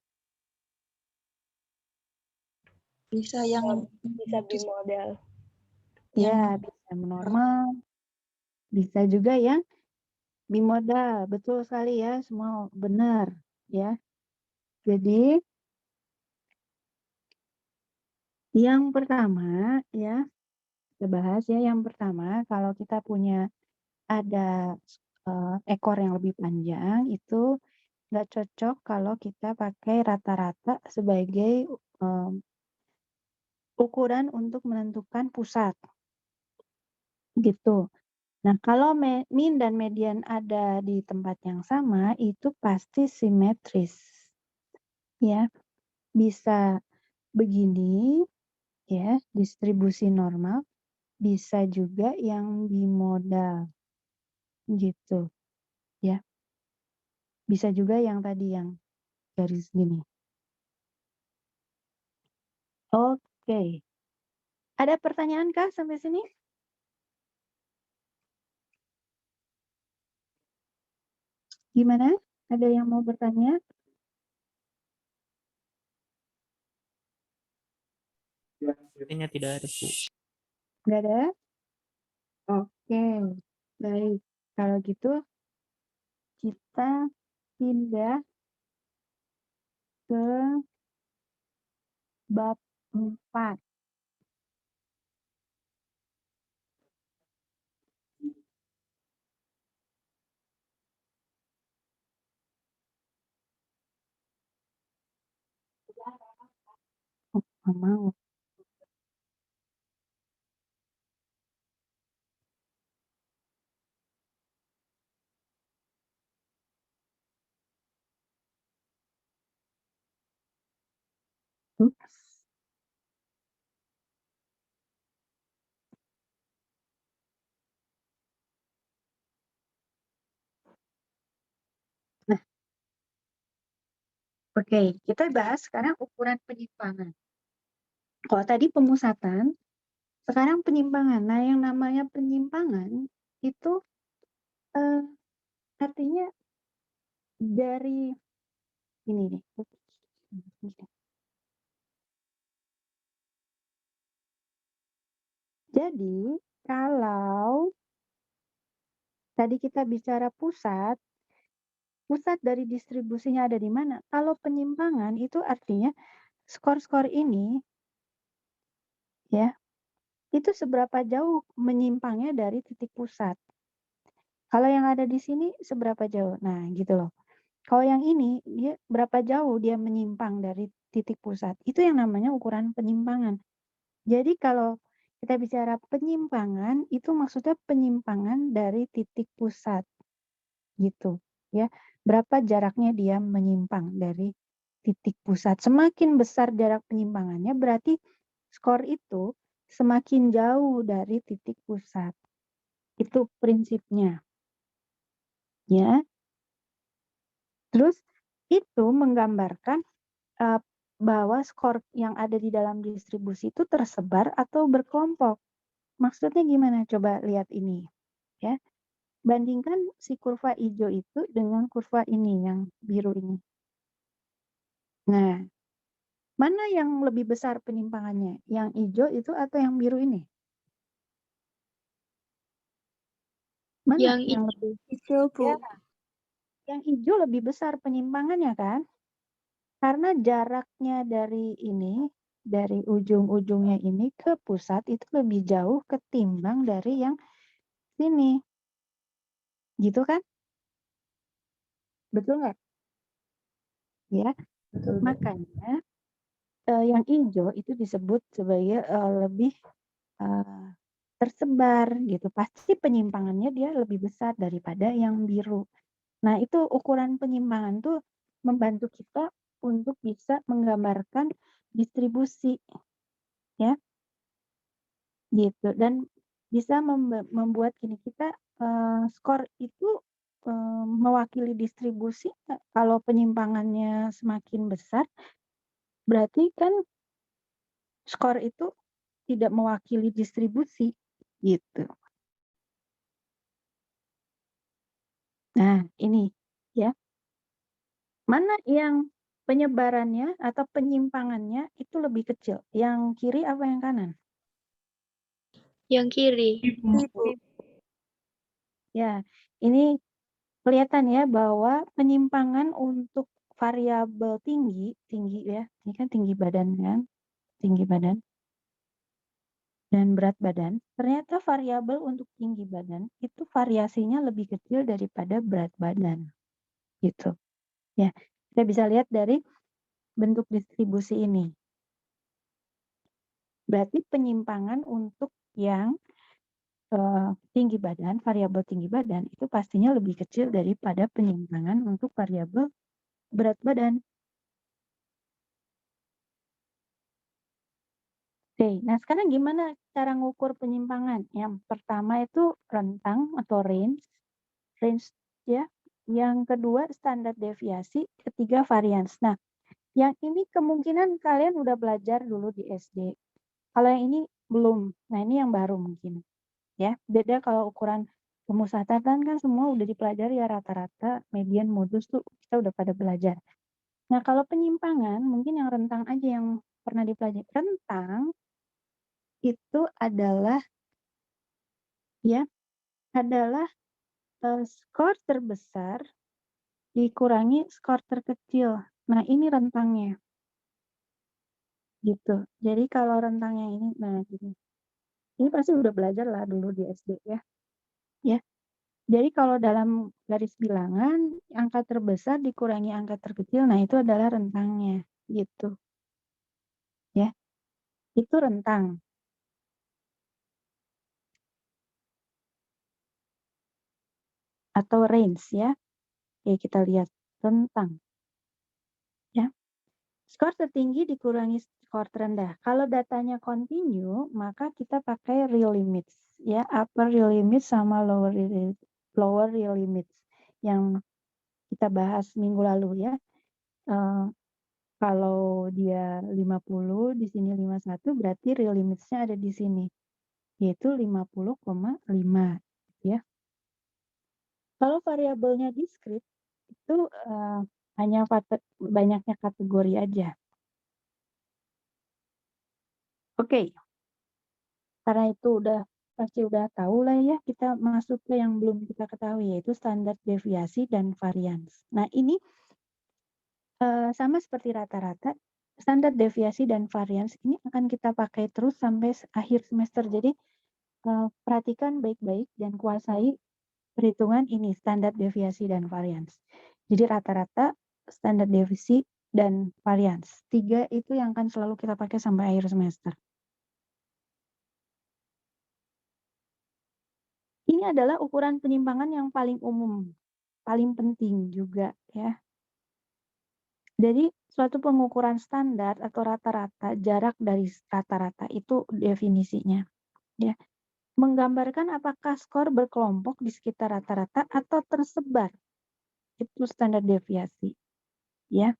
Bisa yang Bisa bimodal. Ya, bisa normal. Bisa juga yang bimodal. Betul sekali ya, semua benar ya. Jadi yang pertama ya, kita bahas ya, yang pertama kalau kita punya ada ekor yang lebih panjang itu nggak cocok kalau kita pakai rata-rata sebagai ukuran untuk menentukan pusat gitu. Nah, kalau min dan median ada di tempat yang sama itu pasti simetris. Ya, bisa begini ya, distribusi normal, bisa juga yang bimodal. Gitu. Ya. Bisa juga yang tadi yang garis gini. Oke. Ada pertanyaan kah sampai sini? Gimana? Ada yang mau bertanya? Sepertinya tidak ada, Bu. Nggak ada? Oke, baik. Kalau gitu kita pindah ke bab 4. Oh, nggak mau. Ups. Nah, oke, kita bahas sekarang ukuran penyimpangan. Kalau tadi pemusatan, sekarang penyimpangan. Nah, yang namanya penyimpangan itu artinya dari ini nih. Jadi, kalau tadi kita bicara pusat dari distribusinya ada di mana? Kalau penyimpangan itu artinya skor-skor ini ya, itu seberapa jauh menyimpangnya dari titik pusat. Kalau yang ada di sini seberapa jauh? Nah, gitu loh. Kalau yang ini dia berapa jauh dia menyimpang dari titik pusat. Itu yang namanya ukuran penyimpangan. Jadi kalau kita bicara penyimpangan itu maksudnya penyimpangan dari titik pusat. Gitu, ya. Berapa jaraknya dia menyimpang dari titik pusat. Semakin besar jarak penyimpangannya berarti skor itu semakin jauh dari titik pusat. Itu prinsipnya. Ya. Terus itu menggambarkan bahwa skor yang ada di dalam distribusi itu tersebar atau berkelompok. Maksudnya gimana? Coba lihat ini, ya. Bandingkan si kurva hijau itu dengan kurva ini yang biru ini. Nah, mana yang lebih besar penyimpangannya? Yang hijau itu atau yang biru ini? Mana Yang lebih? hijau, Bu. Ya, yang hijau lebih besar penyimpangannya kan? Karena jaraknya dari ini, dari ujung-ujungnya ini ke pusat itu lebih jauh ketimbang dari yang sini. Gitu kan? Betul nggak? Ya, Betul, Bu. makanya yang hijau itu disebut sebagai lebih tersebar gitu. Pasti penyimpangannya dia lebih besar daripada yang biru. Nah, itu ukuran penyimpangan tuh membantu kita untuk bisa menggambarkan distribusi ya. Gitu. Dan bisa membuat gini kita skor itu mewakili distribusi kalau penyimpangannya semakin besar berarti kan skor itu tidak mewakili distribusi gitu. Nah, ini ya. Mana yang penyebarannya atau penyimpangannya itu lebih kecil? Yang kiri apa yang kanan? Yang kiri. Ibu. Ya, ini kelihatan ya bahwa penyimpangan untuk variabel tinggi ya, ini kan tinggi badan kan, tinggi badan dan berat badan. Ternyata variabel untuk tinggi badan itu variasinya lebih kecil daripada berat badan, gitu. Ya, kita bisa lihat dari bentuk distribusi ini. Berarti penyimpangan untuk yang tinggi badan, variabel tinggi badan itu pastinya lebih kecil daripada penyimpangan untuk variabel berat badan. Oke, nah sekarang gimana cara ngukur penyimpangan? Yang pertama itu rentang atau range ya. Yang kedua standar deviasi, ketiga varians. Nah, yang ini kemungkinan kalian udah belajar dulu di SD. Kalau yang ini belum. Nah, ini yang baru mungkin. Ya, beda kalau ukuran Pemusatatan kan semua udah dipelajari ya, rata-rata, median, modus tuh kita udah pada belajar. Nah, kalau penyimpangan mungkin yang rentang aja yang pernah dipelajari. Rentang itu adalah skor terbesar dikurangi skor terkecil. Nah, ini rentangnya. Gitu. Jadi kalau rentangnya ini, nah gini. Ini pasti udah belajar lah dulu di SD ya. Ya. Jadi kalau dalam garis bilangan, angka terbesar dikurangi angka terkecil, nah itu adalah rentangnya. Gitu. Ya. Itu rentang. Atau range ya. Oke, kita lihat rentang. Ya. Skor tertinggi dikurangi skor terendah. Kalau datanya continue, maka kita pakai real limits. Ya, upper real limits sama lower real limits. Yang kita bahas minggu lalu ya. Kalau dia 50, di sini 51, berarti real limits-nya ada di sini. Yaitu 50,5. Ya. Kalau variabelnya discrete, itu hanya banyaknya kategori aja. Oke. Karena itu pasti udah tahu lah ya, kita masuk ke yang belum kita ketahui, yaitu standar deviasi dan varians. Nah, ini sama seperti rata-rata, standar deviasi dan varians ini akan kita pakai terus sampai akhir semester. Jadi, perhatikan baik-baik dan kuasai perhitungan ini, standar deviasi dan varians. Jadi rata-rata, standar deviasi, dan varians. 3 itu yang akan selalu kita pakai sampai akhir semester. Ini adalah ukuran penyimpangan yang paling umum, paling penting juga ya. Jadi suatu pengukuran standar atau rata-rata, jarak dari rata-rata itu definisinya. Ya. Menggambarkan apakah skor berkelompok di sekitar rata-rata atau tersebar. Itu standar deviasi. Ya.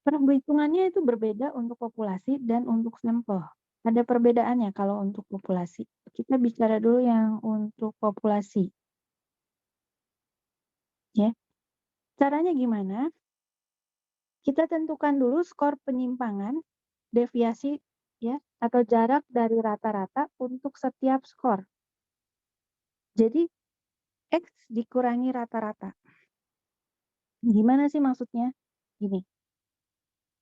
Perhitungannya itu berbeda untuk populasi dan untuk sampel. Ada perbedaannya kalau untuk populasi. Kita bicara dulu yang untuk populasi. Ya. Caranya gimana? Kita tentukan dulu skor penyimpangan, deviasi ya, atau jarak dari rata-rata untuk setiap skor. Jadi X dikurangi rata-rata. Gimana sih maksudnya? Gini.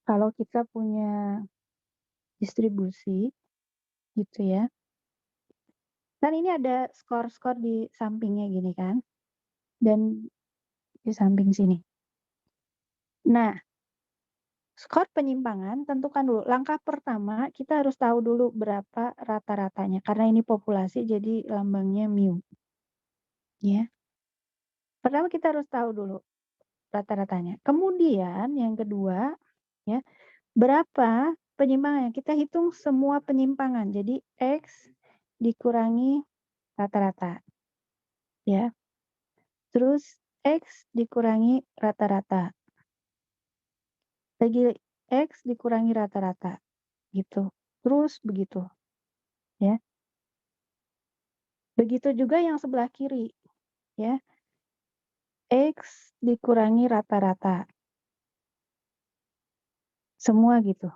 Kalau kita punya distribusi gitu ya. Kan ini ada skor-skor di sampingnya gini kan. Dan di samping sini. Nah, skor penyimpangan tentukan dulu. Langkah pertama kita harus tahu dulu berapa rata-ratanya. Karena ini populasi jadi lambangnya mu. Ya. Pertama kita harus tahu dulu rata-ratanya. Kemudian yang kedua ya, berapa penyimpangannya? Kita hitung semua penyimpangan. Jadi X dikurangi rata-rata. Ya. Terus X dikurangi rata-rata. Lagi X dikurangi rata-rata. Gitu. Terus begitu. Ya. Begitu juga yang sebelah kiri. Ya. X dikurangi rata-rata. Semua gitu.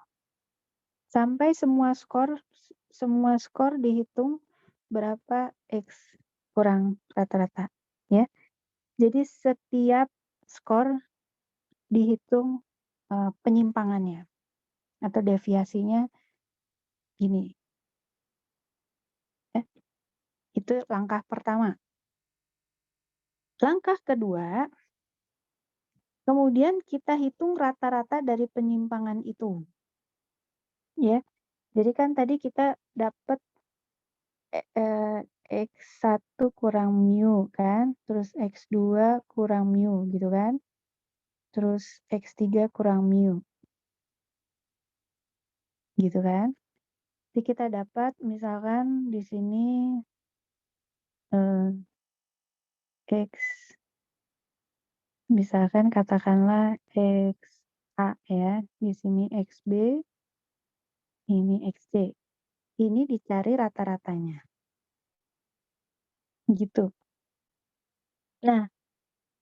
Sampai semua skor dihitung berapa X kurang rata-rata. Ya. Jadi setiap skor dihitung penyimpangannya atau deviasinya gini. Ya. Itu langkah pertama. Langkah kedua, kemudian kita hitung rata-rata dari penyimpangan itu. Ya. Jadi kan tadi kita dapat X1 kurang mu kan, terus X2 kurang mu gitu kan. Terus X3 kurang mu. Gitu kan. Jadi kita dapat misalkan di sini X, misalkan katakanlah XA ya, di sini XB, ini XC. Ini dicari rata-ratanya. Gitu. Nah,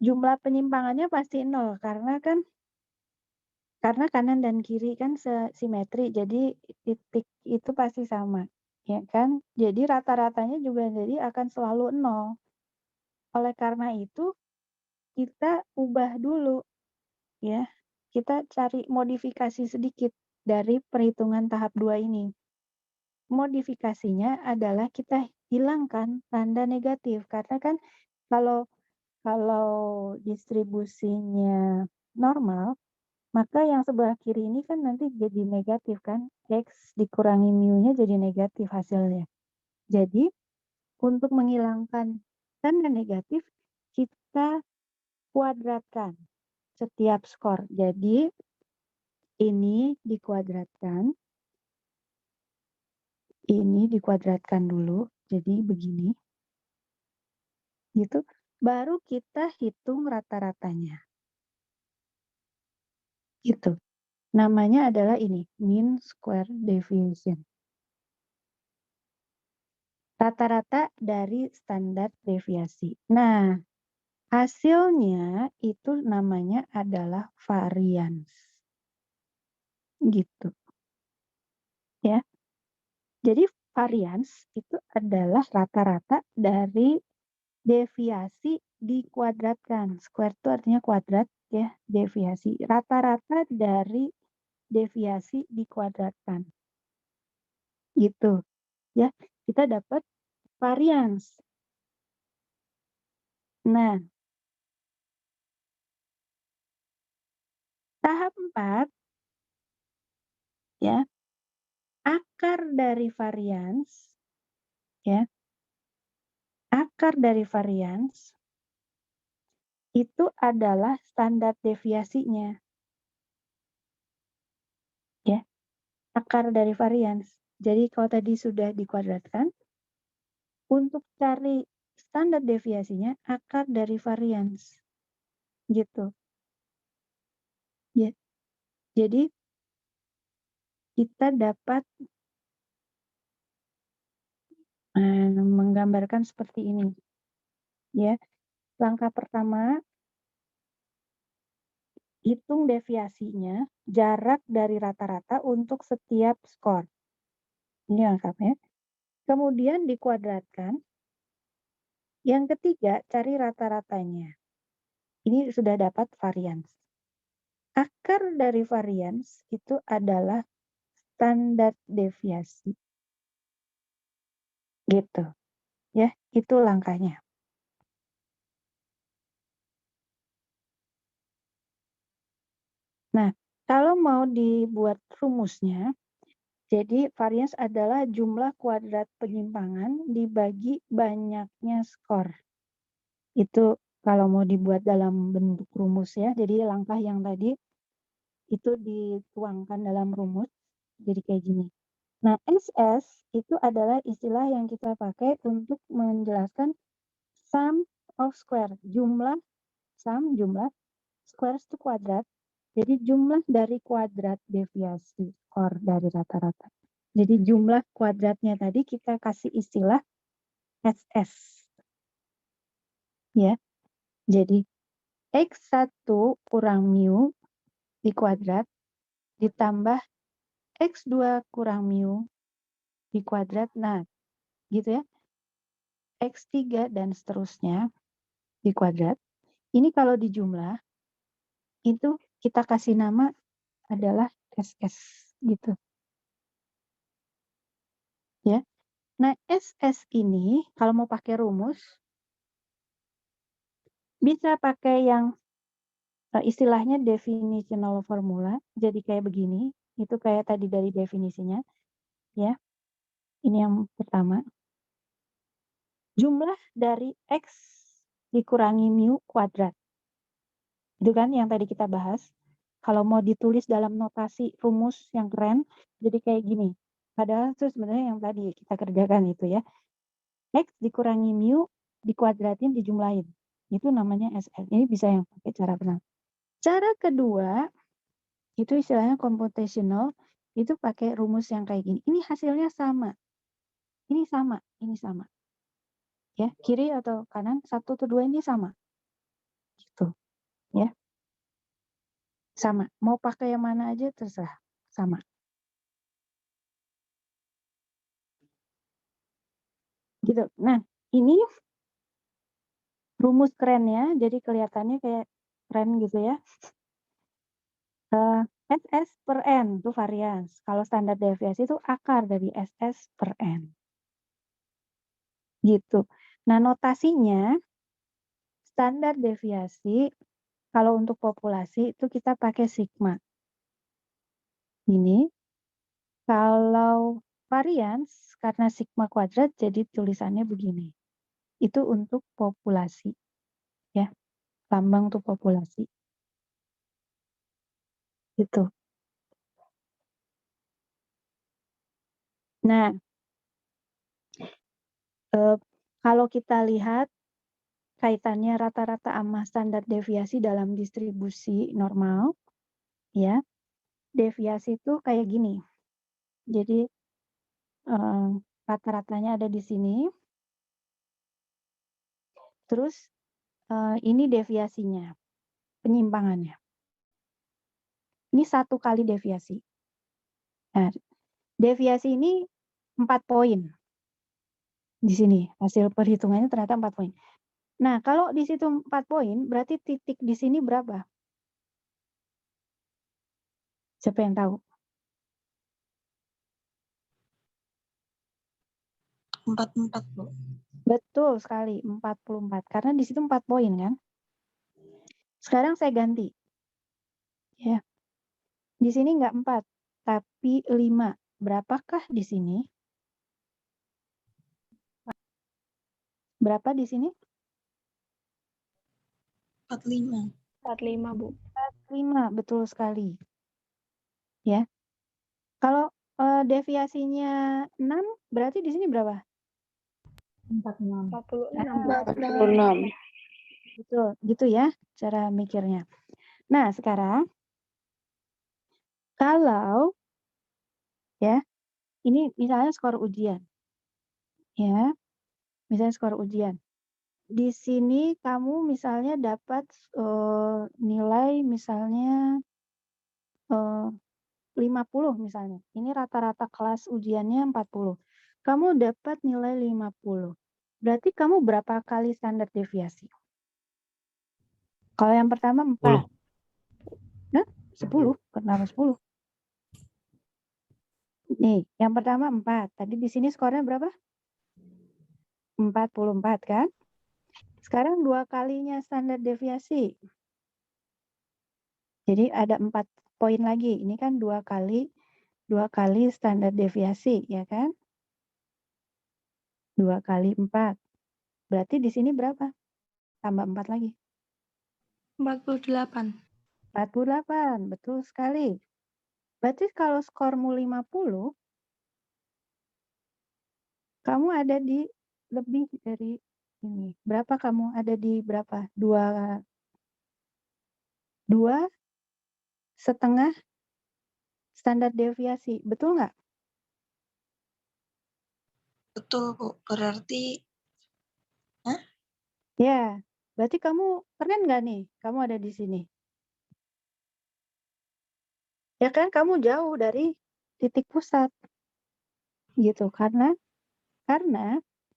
jumlah penyimpangannya pasti 0 karena kanan dan kiri kan simetri, jadi titik itu pasti sama, ya kan? Jadi rata-ratanya juga jadi akan selalu 0. Oleh karena itu, kita ubah dulu, ya. Kita cari modifikasi sedikit dari perhitungan tahap 2 ini. Modifikasinya adalah kita hilangkan tanda negatif, karena kan kalau distribusinya normal, maka yang sebelah kiri ini kan nanti jadi negatif kan, X dikurangi mu-nya jadi negatif hasilnya. Jadi, untuk menghilangkan tanda negatif, kita kuadratkan setiap skor. Jadi, ini dikuadratkan dulu, jadi begini. Gitu. Baru kita hitung rata-ratanya. Gitu. Namanya adalah ini, mean square deviation. Rata-rata dari standar deviasi. Nah, hasilnya itu namanya adalah variance. Gitu. Ya. Jadi variance itu adalah rata-rata dari deviasi dikuadratkan. Square itu artinya kuadrat ya, deviasi. Rata-rata dari deviasi dikuadratkan. Gitu. Ya, kita dapat variance. Nah, tahap 4 ya, akar dari variance ya. Akar dari variance itu adalah standar deviasinya. Ya. Akar dari variance. Jadi kalau tadi sudah dikuadratkan, untuk cari standar deviasinya akar dari variance. Gitu. Ya. Jadi kita dapat menggambarkan seperti ini. Ya. Langkah pertama, hitung deviasinya, jarak dari rata-rata untuk setiap skor. Ini lengkapnya. Kemudian dikuadratkan. Yang ketiga, cari rata-ratanya. Ini sudah dapat variance. Akar dari variance itu adalah standar deviasi. Gitu. Ya, itu langkahnya. Nah, kalau mau dibuat rumusnya, jadi variance adalah jumlah kuadrat penyimpangan dibagi banyaknya skor. Itu kalau mau dibuat dalam bentuk rumus ya. Jadi langkah yang tadi itu dituangkan dalam rumus. Jadi kayak gini. Nah, SS itu adalah istilah yang kita pakai untuk menjelaskan sum of square. Jumlah square itu kuadrat. Jadi jumlah dari kuadrat deviasi skor dari rata-rata. Jadi jumlah kuadratnya tadi kita kasih istilah SS. Ya. Jadi X1 kurang mu dikuadrat ditambah X2 kurang mu dikuadrat. Nah, gitu ya. X3 dan seterusnya dikuadrat. Ini kalau dijumlah, itu kita kasih nama adalah SS. Gitu. Ya. Nah, SS ini kalau mau pakai rumus, bisa pakai yang istilahnya definitional formula. Jadi kayak begini. Itu kayak tadi dari definisinya. Ya. Ini yang pertama. Jumlah dari X dikurangi mu kuadrat. Itu kan yang tadi kita bahas. Kalau mau ditulis dalam notasi rumus yang keren, jadi kayak gini. Padahal itu sebenarnya yang tadi kita kerjakan itu ya. X dikurangi mu dikuadratin dijumlahin. Itu namanya SS. Ini bisa yang pakai cara benar. Cara kedua, itu istilahnya computational, itu pakai rumus yang kayak gini. Ini hasilnya sama. Ini sama, ini sama. ya, kiri atau kanan, 1 atau 2 ini sama. Gitu, ya. Sama. Mau pakai yang mana aja terserah, sama. Gitu. Nah, ini rumus kerennya, jadi kelihatannya kayak keren gitu ya. SS per N itu varians. Kalau standar deviasi itu akar dari SS per N. Gitu. Nah, notasinya standar deviasi kalau untuk populasi itu kita pakai sigma. Ini. Kalau varians karena sigma kuadrat jadi tulisannya begini. Itu untuk populasi. Ya. Lambang untuk populasi. Gitu. Nah, kalau kita lihat kaitannya rata-rata sama standar deviasi dalam distribusi normal, ya, deviasi itu kayak gini. Jadi rata-ratanya ada di sini. Terus ini deviasinya, penyimpangannya. Ini 1 kali deviasi. Nah, deviasi ini 4 poin. Di sini hasil perhitungannya ternyata 4 poin. Nah, kalau di situ 4 poin, berarti titik di sini berapa? Siapa yang tahu? 44, Bu. Betul sekali, 44. Karena di situ 4 poin kan. Sekarang saya ganti. Ya. Di sini enggak 4, tapi 5. Berapakah di sini? Berapa di sini? 45. 45, Bu. 45, betul sekali. Ya. Kalau deviasinya 6, berarti di sini berapa? 46. 46. Betul, gitu ya cara mikirnya. Nah, sekarang kalau ya, ini misalnya skor ujian. Ya. Misalnya skor ujian. Di sini kamu misalnya dapat nilai misalnya 50 misalnya. Ini rata-rata kelas ujiannya 40. Kamu dapat nilai 50. Berarti kamu berapa kali standar deviasi? Kalau yang pertama 4. 10. Hah? 10? Kenapa 10? Nih, yang pertama 4. Tadi di sini skornya berapa? 44 kan? Sekarang 2 kalinya standar deviasi. Jadi ada 4 poin lagi. Ini kan 2 kali standar deviasi, ya kan? 2 kali 4. Berarti di sini berapa? Tambah 4 lagi. 48. 48, betul sekali. Berarti kalau skormu 50, kamu ada di lebih dari ini. Berapa kamu ada di berapa? 2,5 standar deviasi. Betul nggak? Betul, Bu. Berarti Ya, berarti kamu keren nggak nih? Kamu ada di sini. Ya kan, kamu jauh dari titik pusat. Gitu, karena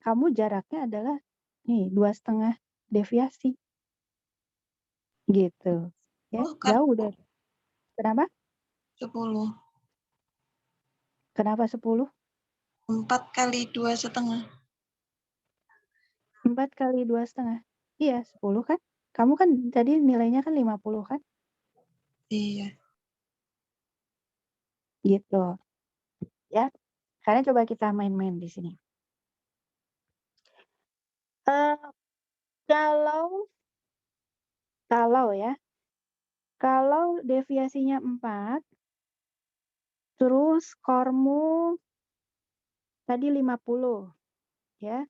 kamu jaraknya adalah nih 2,5 deviasi. Gitu. Ya, kan jauh dari. Kenapa? 10. Kenapa 10? 4 kali 2,5. 4 kali 2,5. Iya, 10 kan? Kamu kan tadi nilainya kan 50 kan? Iya. Gitu. Ya. Sekarang coba kita main-main di sini. Kalau deviasinya 4, terus skormu tadi 50, ya.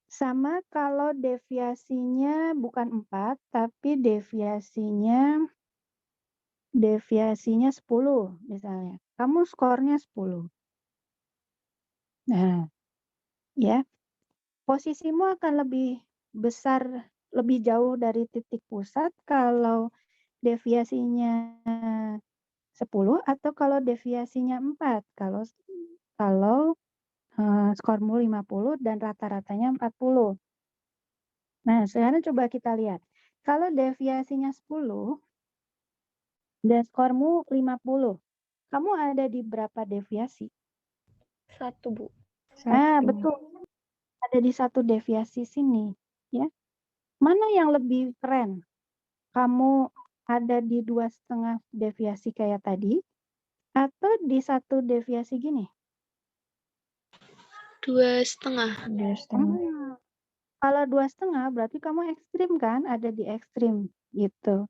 Sama kalau deviasinya bukan 4, tapi deviasinya 10 misalnya. Kamu skornya 10. Nah, ya. posisimu akan lebih besar, lebih jauh dari titik pusat kalau deviasinya 10 atau kalau deviasinya 4. Kalau skormu 50 dan rata-ratanya 40. Nah, sekarang coba kita lihat. Kalau deviasinya 10 dan skormu 50, kamu ada di berapa deviasi? 1, Bu. Betul. Ada di 1 deviasi sini, ya. Mana yang lebih keren? Kamu ada di 2,5 deviasi kayak tadi atau di 1 deviasi gini? 2,5. Kalau 2,5 berarti kamu ekstrim kan? Ada di ekstrim gitu.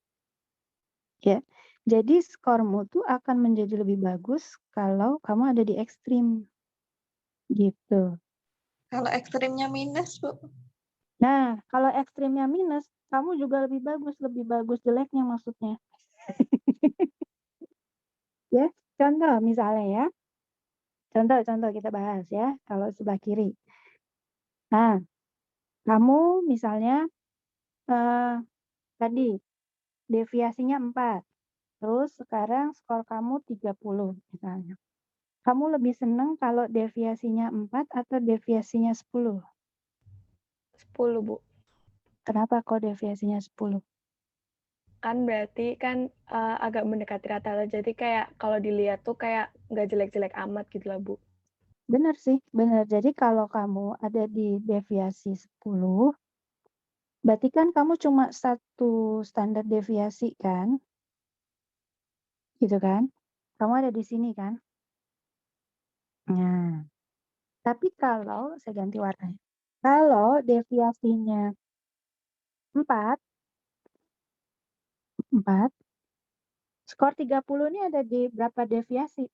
Ya. Jadi skormu tuh akan menjadi lebih bagus kalau kamu ada di ekstrim. Gitu. Kalau ekstrimnya minus, Bu. Nah, kalau ekstrimnya minus, kamu juga lebih bagus jeleknya maksudnya. Ya, contoh misalnya ya. Contoh kita bahas ya, kalau sebelah kiri. Nah, kamu misalnya tadi deviasinya 4. Terus sekarang skor kamu 30 misalnya. Kamu lebih seneng kalau deviasinya 4 atau deviasinya 10? 10, Bu. Kenapa kok deviasinya 10? Kan berarti kan agak mendekati rata-rata. Jadi kayak kalau dilihat tuh kayak nggak jelek-jelek amat gitu lah, Bu. Benar sih, benar. Jadi kalau kamu ada di deviasi 10, berarti kan kamu cuma 1 standar deviasi kan? Gitu kan? Kamu ada di sini kan? Nah, tapi kalau saya ganti warnanya. Kalau deviasinya 4, skor 30 ini ada di berapa deviasi?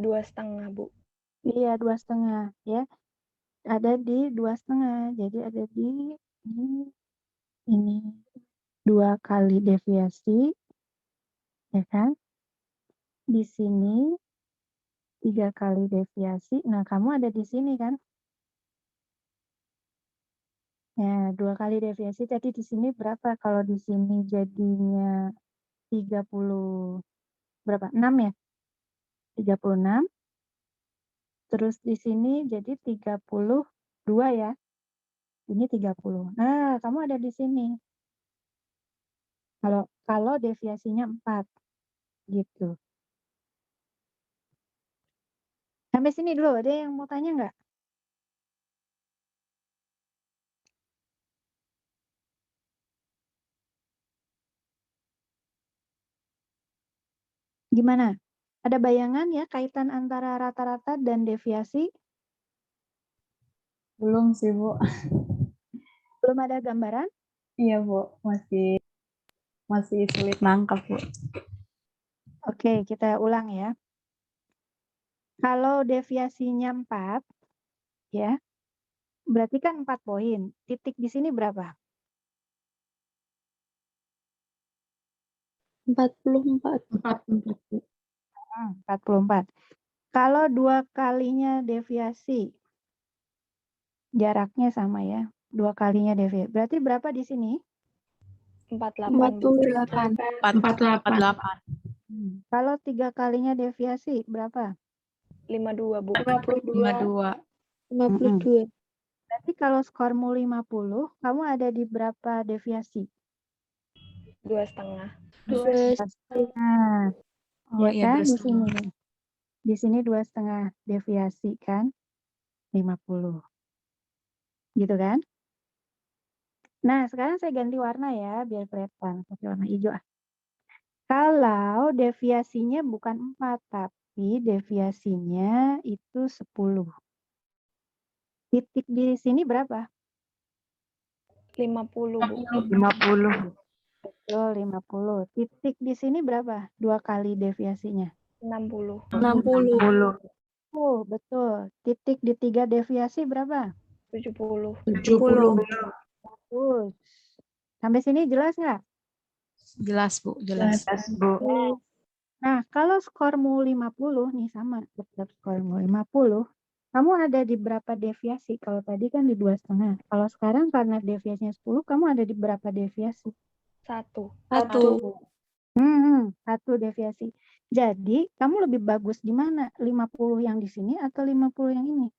2,5, Bu. Iya, 2,5 ya. Ada di 2,5. Jadi ada di ini 2 kali deviasi, ya kan? Di sini 3 kali deviasi. Nah, kamu ada di sini kan? Ya, 2 kali deviasi. Jadi di sini berapa? Kalau di sini jadinya 30 berapa? 6 ya? 36. Terus di sini jadi 32 ya. Ini 30. Nah, kamu ada di sini. Kalau deviasinya 4 gitu. Sampai sini dulu, ada yang mau tanya nggak? Gimana? Ada bayangan ya kaitan antara rata-rata dan deviasi? Belum sih, Bu. Belum ada gambaran? Iya, Bu. Masih sulit nangkap, Bu. Oke, kita ulang ya. Kalau deviasinya 4, ya, berarti kan 4 poin. Titik di sini berapa? 44. 44. Kalau 2 kalinya deviasi, jaraknya sama ya. 2 kalinya deviasi. Berarti berapa di sini? 48, Bu. 48. Kalau 3 kalinya deviasi, berapa? 52, Bu. 52. 52. Berarti kalau skormu 50, kamu ada di berapa deviasi? 2,5. 2,5. Oh Ya iya, kan? Di 2,5. sini nih. Di sini 2,5 deviasi kan? 50. Gitu kan? Nah, sekarang saya ganti warna ya, biar kelihatan. Pakai warna hijau. Kalau deviasinya bukan 4, tapi deviasinya itu 10. Titik di sini berapa? 50, Bu. 50. Betul, 50. Titik di sini berapa? 2 kali deviasinya. 60. 60. Oh, betul. Titik di 3 deviasi berapa? 70. 70. Sampai sini jelas nggak? Jelas, Bu, jelas. Nah, kalau skormu 50 nih sama, tetap skormu 50. Kamu ada di berapa deviasi? Kalau tadi kan di 2,5. Kalau sekarang karena deviasinya 10, kamu ada di berapa deviasi? 1. Satu deviasi. Jadi, kamu lebih bagus di mana? 50 yang di sini atau 50 yang ini?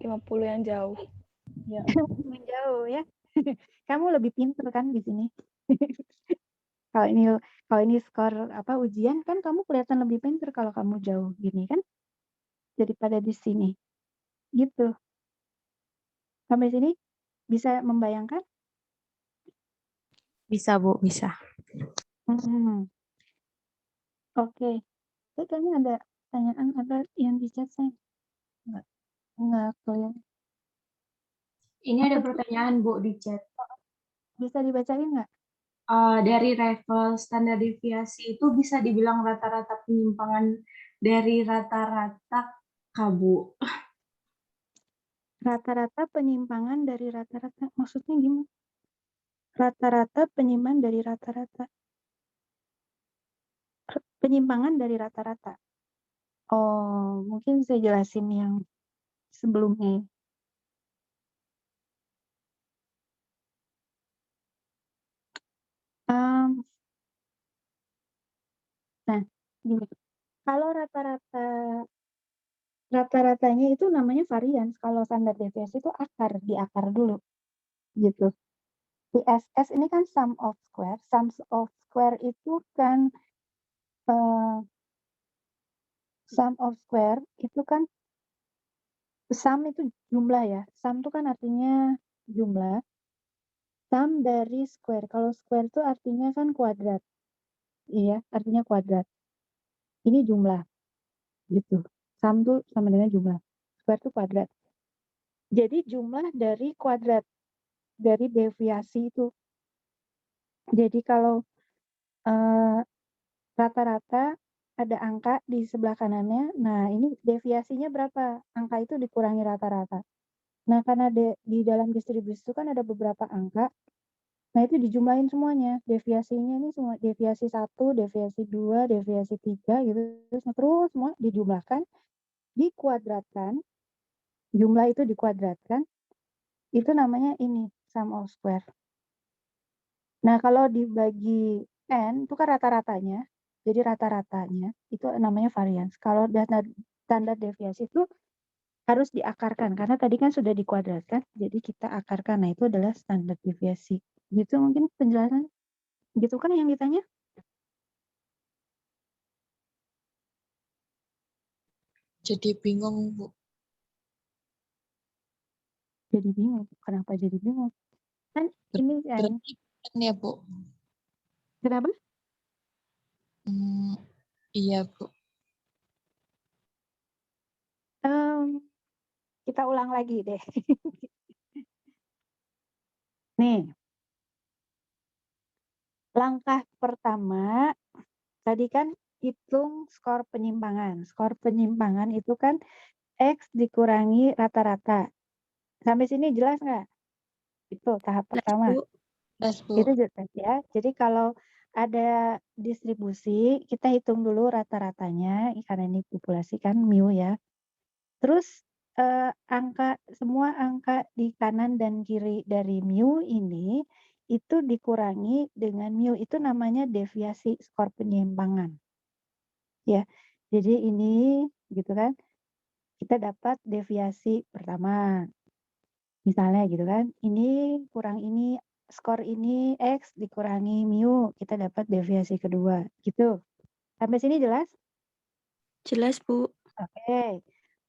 50 yang jauh. Menjauh ya. Kamu lebih pinter kan di sini. Kalau ini skor ujian kan kamu kelihatan lebih pinter kalau kamu jauh gini kan daripada di sini. Gitu. Sampai sini bisa membayangkan? Bisa, Bu, bisa. Oke. Saya kayaknya ada pertanyaan apa yang di chat saya? Enggak kelihatan. Ini ada pertanyaan Bu di chat. Bisa dibacain nggak? Dari level standar deviasi itu bisa dibilang rata-rata penyimpangan dari rata-rata kah, Bu? Rata-rata penyimpangan dari rata-rata. Maksudnya gimana? Rata-rata penyimpangan dari rata-rata. Penyimpangan dari rata-rata. Oh, mungkin saya jelasin yang sebelumnya. Nah, gini. Kalau rata-ratanya itu namanya varians. Kalau standar deviasi itu di akar dulu. Gitu. ISS ini kan sum of square. Sum of square itu kan sum of square itu kan sum itu jumlah ya. Sum itu kan artinya jumlah. Sum dari square. Kalau square itu artinya kan kuadrat. Iya, artinya kuadrat. Ini jumlah. Gitu. Sum itu sama dengan jumlah. Square itu kuadrat. Jadi jumlah dari kuadrat. Dari deviasi itu. Jadi kalau rata-rata ada angka di sebelah kanannya. Nah, ini deviasinya berapa? Angka itu dikurangi rata-rata. Nah, karena di dalam distribusi itu kan ada beberapa angka. Nah, itu dijumlahin semuanya. Deviasinya ini semua deviasi 1, deviasi 2, deviasi 3 gitu. Terus semua dijumlahkan, dikuadratkan. Jumlah itu dikuadratkan. Itu namanya ini sum of square. Nah, kalau dibagi n itu kan rata-ratanya. Jadi rata-ratanya itu namanya varians. Kalau standar deviasi itu harus diakarkan karena tadi kan sudah dikuadratkan, jadi kita akarkan. Nah, itu adalah standar deviasi. Gitu mungkin penjelasan. Gitu kan yang ditanya? Jadi bingung, Bu. Jadi bingung. Kenapa jadi bingung? Kan ini kan. Berarti ya, Bu. Kenapa? Iya, Bu. Kita ulang lagi deh. Nih. Langkah pertama, tadi kan hitung skor penyimpangan. Skor penyimpangan itu kan X dikurangi rata-rata. Sampai sini jelas nggak? Itu tahap pertama. Itu jelas ya. Jadi kalau ada distribusi, kita hitung dulu rata-ratanya, karena ini populasi kan mu ya. Terus semua angka di kanan dan kiri dari mu ini itu dikurangi dengan mu, itu namanya deviasi skor penyimpangan. Ya. Jadi ini gitu kan. Kita dapat deviasi pertama. Misalnya gitu kan. Ini kurang ini, skor ini X dikurangi mu, kita dapat deviasi kedua. Gitu. Sampai sini jelas? Jelas, Bu. Oke.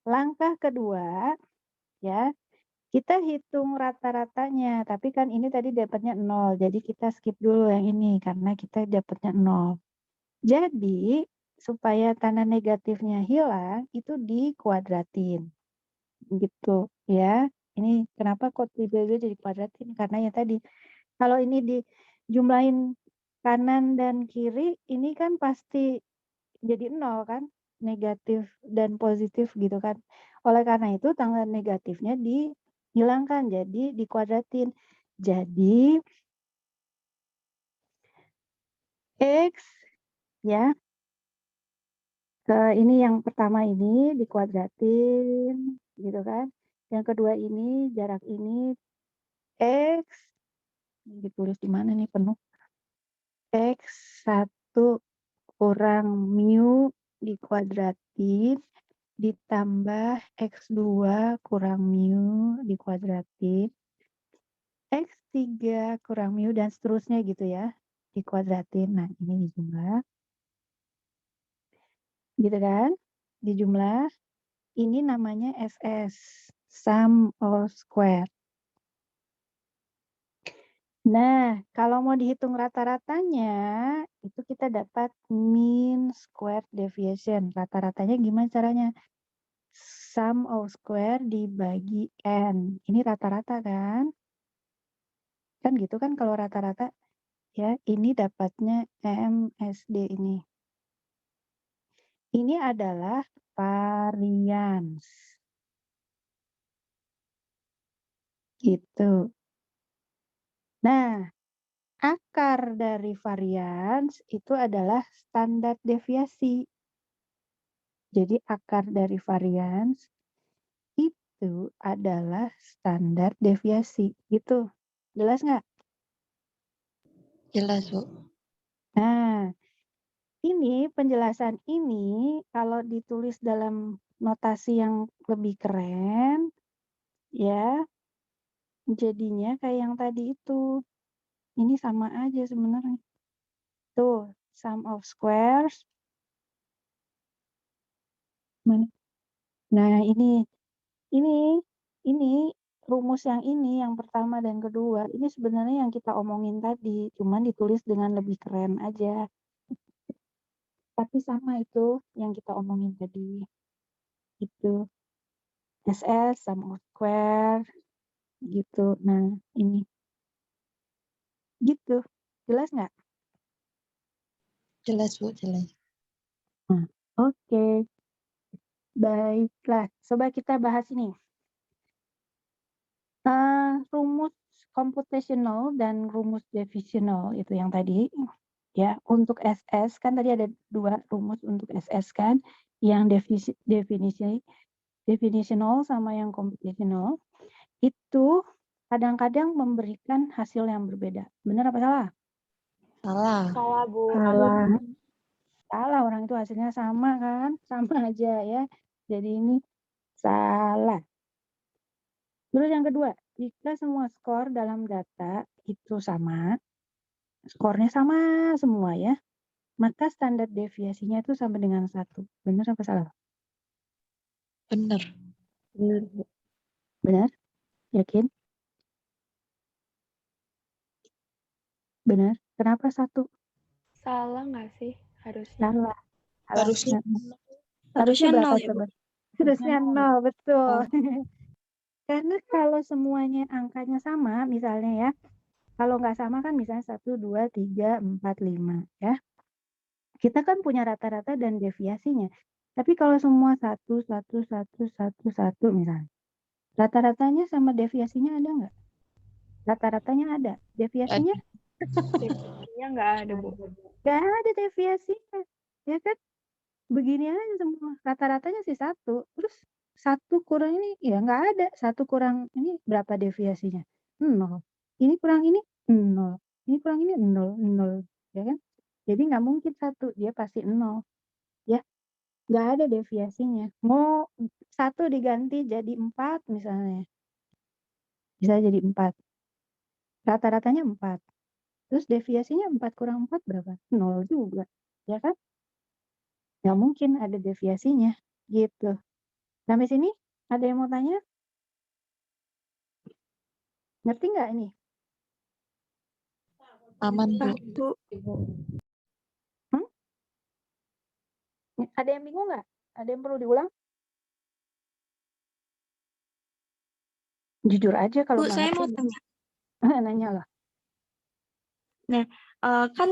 Langkah kedua ya. Kita hitung rata-ratanya, tapi kan ini tadi dapatnya 0, jadi kita skip dulu yang ini karena kita dapatnya 0. Jadi, supaya tanda negatifnya hilang, itu dikuadratin. Gitu ya. Ini kenapa kok tiba-tiba jadi kuadratin? Karena ya tadi, kalau ini dijumlahin kanan dan kiri, ini kan pasti jadi 0 kan? Negatif dan positif gitu kan. Oleh karena itu, tanda negatifnya dihilangkan, jadi dikuadratin. Jadi X ya Ini yang pertama ini dikuadratin, gitu kan. Yang kedua ini jarak ini X, ditulis di mana nih penuh? X1 kurang mu dikuadratin ditambah X2 kurang mu dikuadratin, X3 kurang mu dan seterusnya gitu ya, dikuadratin. Nah, ini dijumlah. Gitu kan? Dijumlah. Ini namanya SS, sum of square. Nah, kalau mau dihitung rata-ratanya, itu kita dapat mean square deviation. Rata-ratanya gimana caranya? Sum of square dibagi n. Ini rata-rata kan? Kan gitu kan kalau rata-rata ya, ini dapatnya MSD ini. Ini adalah varians. Gitu. Nah, akar dari varians itu adalah standar deviasi. Jadi akar dari varians itu adalah standar deviasi. Gitu. Jelas nggak? Jelas, Bu. Nah, ini penjelasan ini kalau ditulis dalam notasi yang lebih keren, ya jadinya kayak yang tadi itu. Ini sama aja sebenarnya. Tuh, sum of squares. Mana? Nah, ini rumus yang ini, yang pertama dan kedua, ini sebenarnya yang kita omongin tadi, cuman ditulis dengan lebih keren aja. Tapi sama itu yang kita omongin tadi. Itu SS, sum of square, gitu. Nah, ini. Gitu. Jelas nggak? Jelas, Bu, jelas. Nah, oke. Baiklah, coba kita bahas ini. Rumus computational dan rumus divisional itu yang tadi. Ya, untuk SS kan tadi ada 2 rumus untuk SS kan, yang definitional sama yang computational. Itu kadang-kadang memberikan hasil yang berbeda. Benar apa salah? Salah. Salah, Bu. Salah. Salah, orang itu hasilnya sama kan? Sama aja ya. Jadi ini salah. Terus yang kedua, jika semua skor dalam data itu sama, skornya sama semua ya, maka standar deviasinya itu sama dengan 1. Benar apa salah? Benar. Benar, Bu. Benar? Yakin? Benar? Kenapa 1? Salah nggak sih harusnya? Salah. Harusnya Harusnya berapa 0 ya, Bu? coba? Harusnya 0, betul. Karena kalau semuanya angkanya sama, misalnya ya, kalau nggak sama kan misalnya 1, 2, 3, 4, 5 ya. Kita kan punya rata-rata dan deviasinya. Tapi kalau semua 1, 1, 1, 1, 1 misalnya. Rata-ratanya sama deviasinya ada nggak? Rata-ratanya ada. Deviasinya? Definisinya nggak ada, Bu. Nggak ada deviasinya. Ya kan? Begini aja semua. Rata-ratanya sih 1. Terus 1 kurang ini, ya nggak ada. 1 kurang ini berapa deviasinya? 0. Ini kurang ini, 0. Ini kurang ini, 0, 0. Ya kan? Jadi nggak mungkin 1. Dia pasti 0. Ya, nggak ada deviasinya. Mau 1 diganti jadi 4 misalnya. Bisa jadi 4. Rata-ratanya 4. Terus deviasinya 4 kurang 4 berapa? 0 juga. Ya kan? Nggak mungkin ada deviasinya. Gitu. Sampai sini ada yang mau tanya? Ngerti nggak ini? Aman, Bu. Hmm? Ada yang bingung nggak? Ada yang perlu diulang? Jujur aja kalau Bu, nggak saya ngerti. mau tanya. Nanya lah. Kan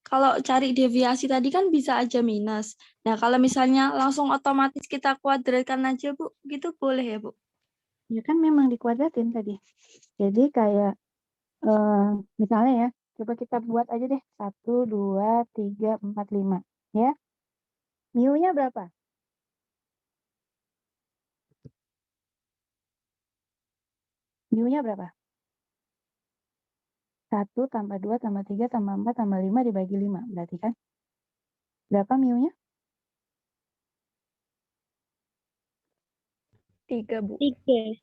kalau cari deviasi tadi kan bisa aja minus. Nah, kalau misalnya langsung otomatis kita kuadratkan aja, Bu, gitu boleh ya, Bu? Ya kan memang dikuadratin tadi. Jadi kayak misalnya ya, coba kita buat aja deh 1, 2, 3, 4, 5 ya. Mu-nya berapa? Mu-nya berapa? 1 tambah 2 tambah 3 tambah 4 tambah 5 dibagi 5. Berarti kan? Berapa mu-nya? 3, Bu. 3.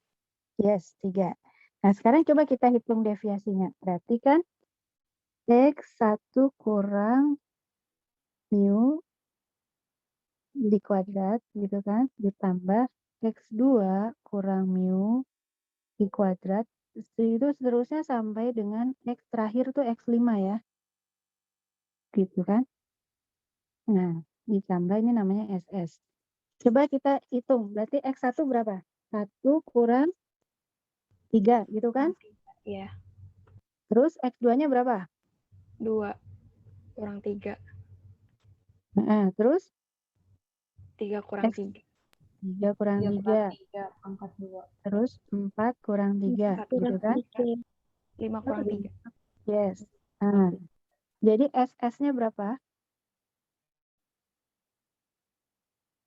Yes, 3. Nah, sekarang coba kita hitung deviasinya. Berarti kan X1 kurang mu di kuadrat gitu kan, ditambah X2 kurang mu di kuadrat, itu seterusnya sampai dengan X terakhir tuh X5 ya. Gitu kan. Nah, ditambah ini namanya SS. Coba kita hitung, berarti X1 berapa? 1 kurang 3 gitu kan. Iya, Terus X2-nya berapa? 2 kurang 3. Nah, terus 3 kurang X 3. 3 kurang 3. 3, pangkat 2. Terus 4 kurang 3 gitu kan. 5 kurang 3. Yes. Nah, jadi SS-nya berapa?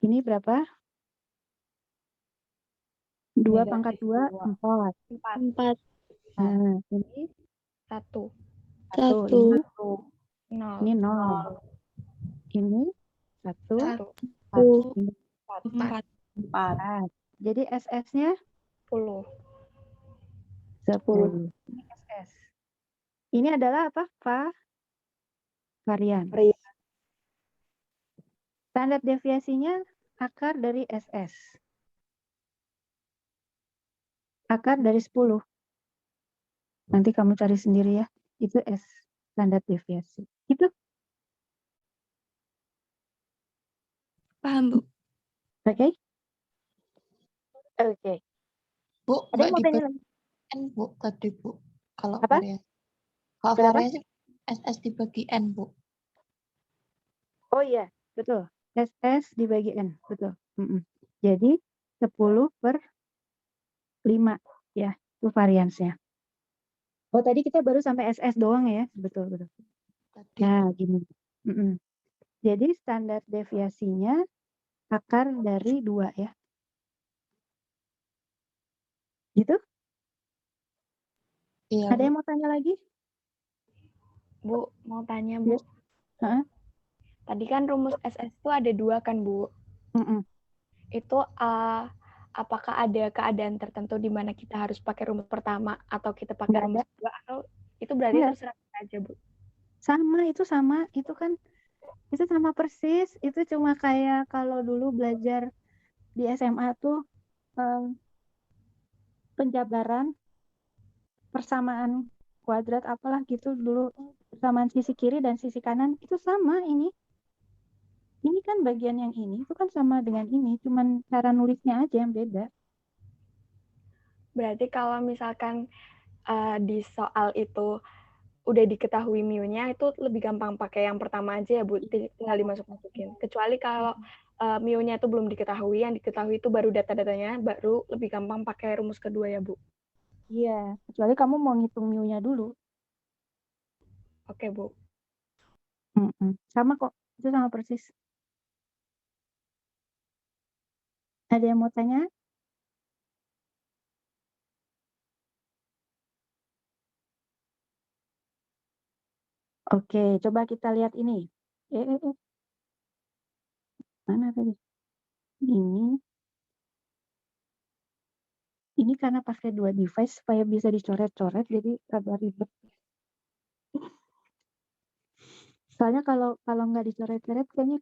Ini berapa? 2 pangkat 2, 4. 4. 4. Nah, ini 1. 1. 1. Ini 0. 0. Ini 1. 1. Ini 4. 4. Jadi SS-nya 10. 10. Ini SS. Ini adalah apa? Varian. Standar deviasinya akar dari SS. Akar dari 10. Nanti kamu cari sendiri ya. Itu S, standar deviasi. Itu. Paham, Bu? Oke? Oke. Bu, Ada nggak yang mau tanya lagi? N, Bu, tadi, Bu. Kalau Apa? variasi. Kalau Berapa? variasi SS dibagi N, Bu. Oh iya, betul. SS dibagi N, betul. Jadi 10/5 ya, itu variansnya. Oh tadi kita baru sampai SS doang ya, betul. Tadi. Nah gini. Jadi standar deviasinya akar dari 2 ya. Gitu? Iya, Ada Bu. yang mau tanya lagi? Bu, mau tanya, Bu. Yes. Heeh. Tadi kan rumus SS itu ada 2 kan, Bu? Itu apakah ada keadaan tertentu di mana kita harus pakai rumus pertama atau kita pakai Nggak rumus ada. kedua, atau itu berarti Nggak. terserah kita aja, Bu? Sama, itu kan itu sama persis, itu cuma kayak kalau dulu belajar di SMA tuh penjabaran persamaan kuadrat apalah gitu dulu, persamaan sisi kiri dan sisi kanan itu sama ini. Ini kan bagian yang ini itu kan sama dengan ini, cuman cara nulisnya aja yang beda. Berarti kalau misalkan di soal itu udah diketahui mu-nya, itu lebih gampang pakai yang pertama aja ya, Bu, tinggal dimasukin. Kecuali kalau mu-nya itu belum diketahui, yang diketahui itu baru data-datanya, baru lebih gampang pakai rumus kedua ya, Bu. Iya, kecuali kamu mau ngitung mu-nya dulu. Oke, Bu. Sama kok, itu sama persis. Ada yang mau tanya? Oke, coba kita lihat ini. Mana tadi? Ini karena pakai 2 device supaya bisa dicoret-coret, jadi agak ribet. Soalnya kalau nggak dicoret-coret kayaknya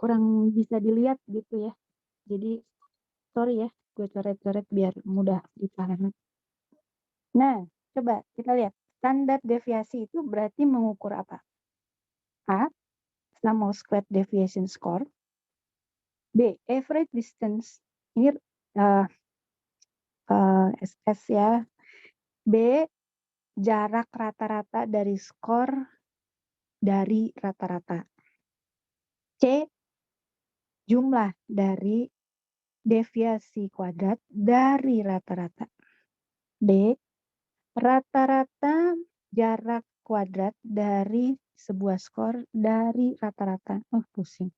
kurang bisa dilihat gitu ya. Jadi sorry ya, gue coret-coret biar mudah dipahami. Nah, coba kita lihat. Standar deviasi itu berarti mengukur apa? A, sum of squared deviation score. B, average distance. Ini SS ya. B, jarak rata-rata dari skor dari rata-rata. C, jumlah dari deviasi kuadrat dari rata-rata. D, rata-rata jarak kuadrat dari sebuah skor dari rata-rata. Pusing.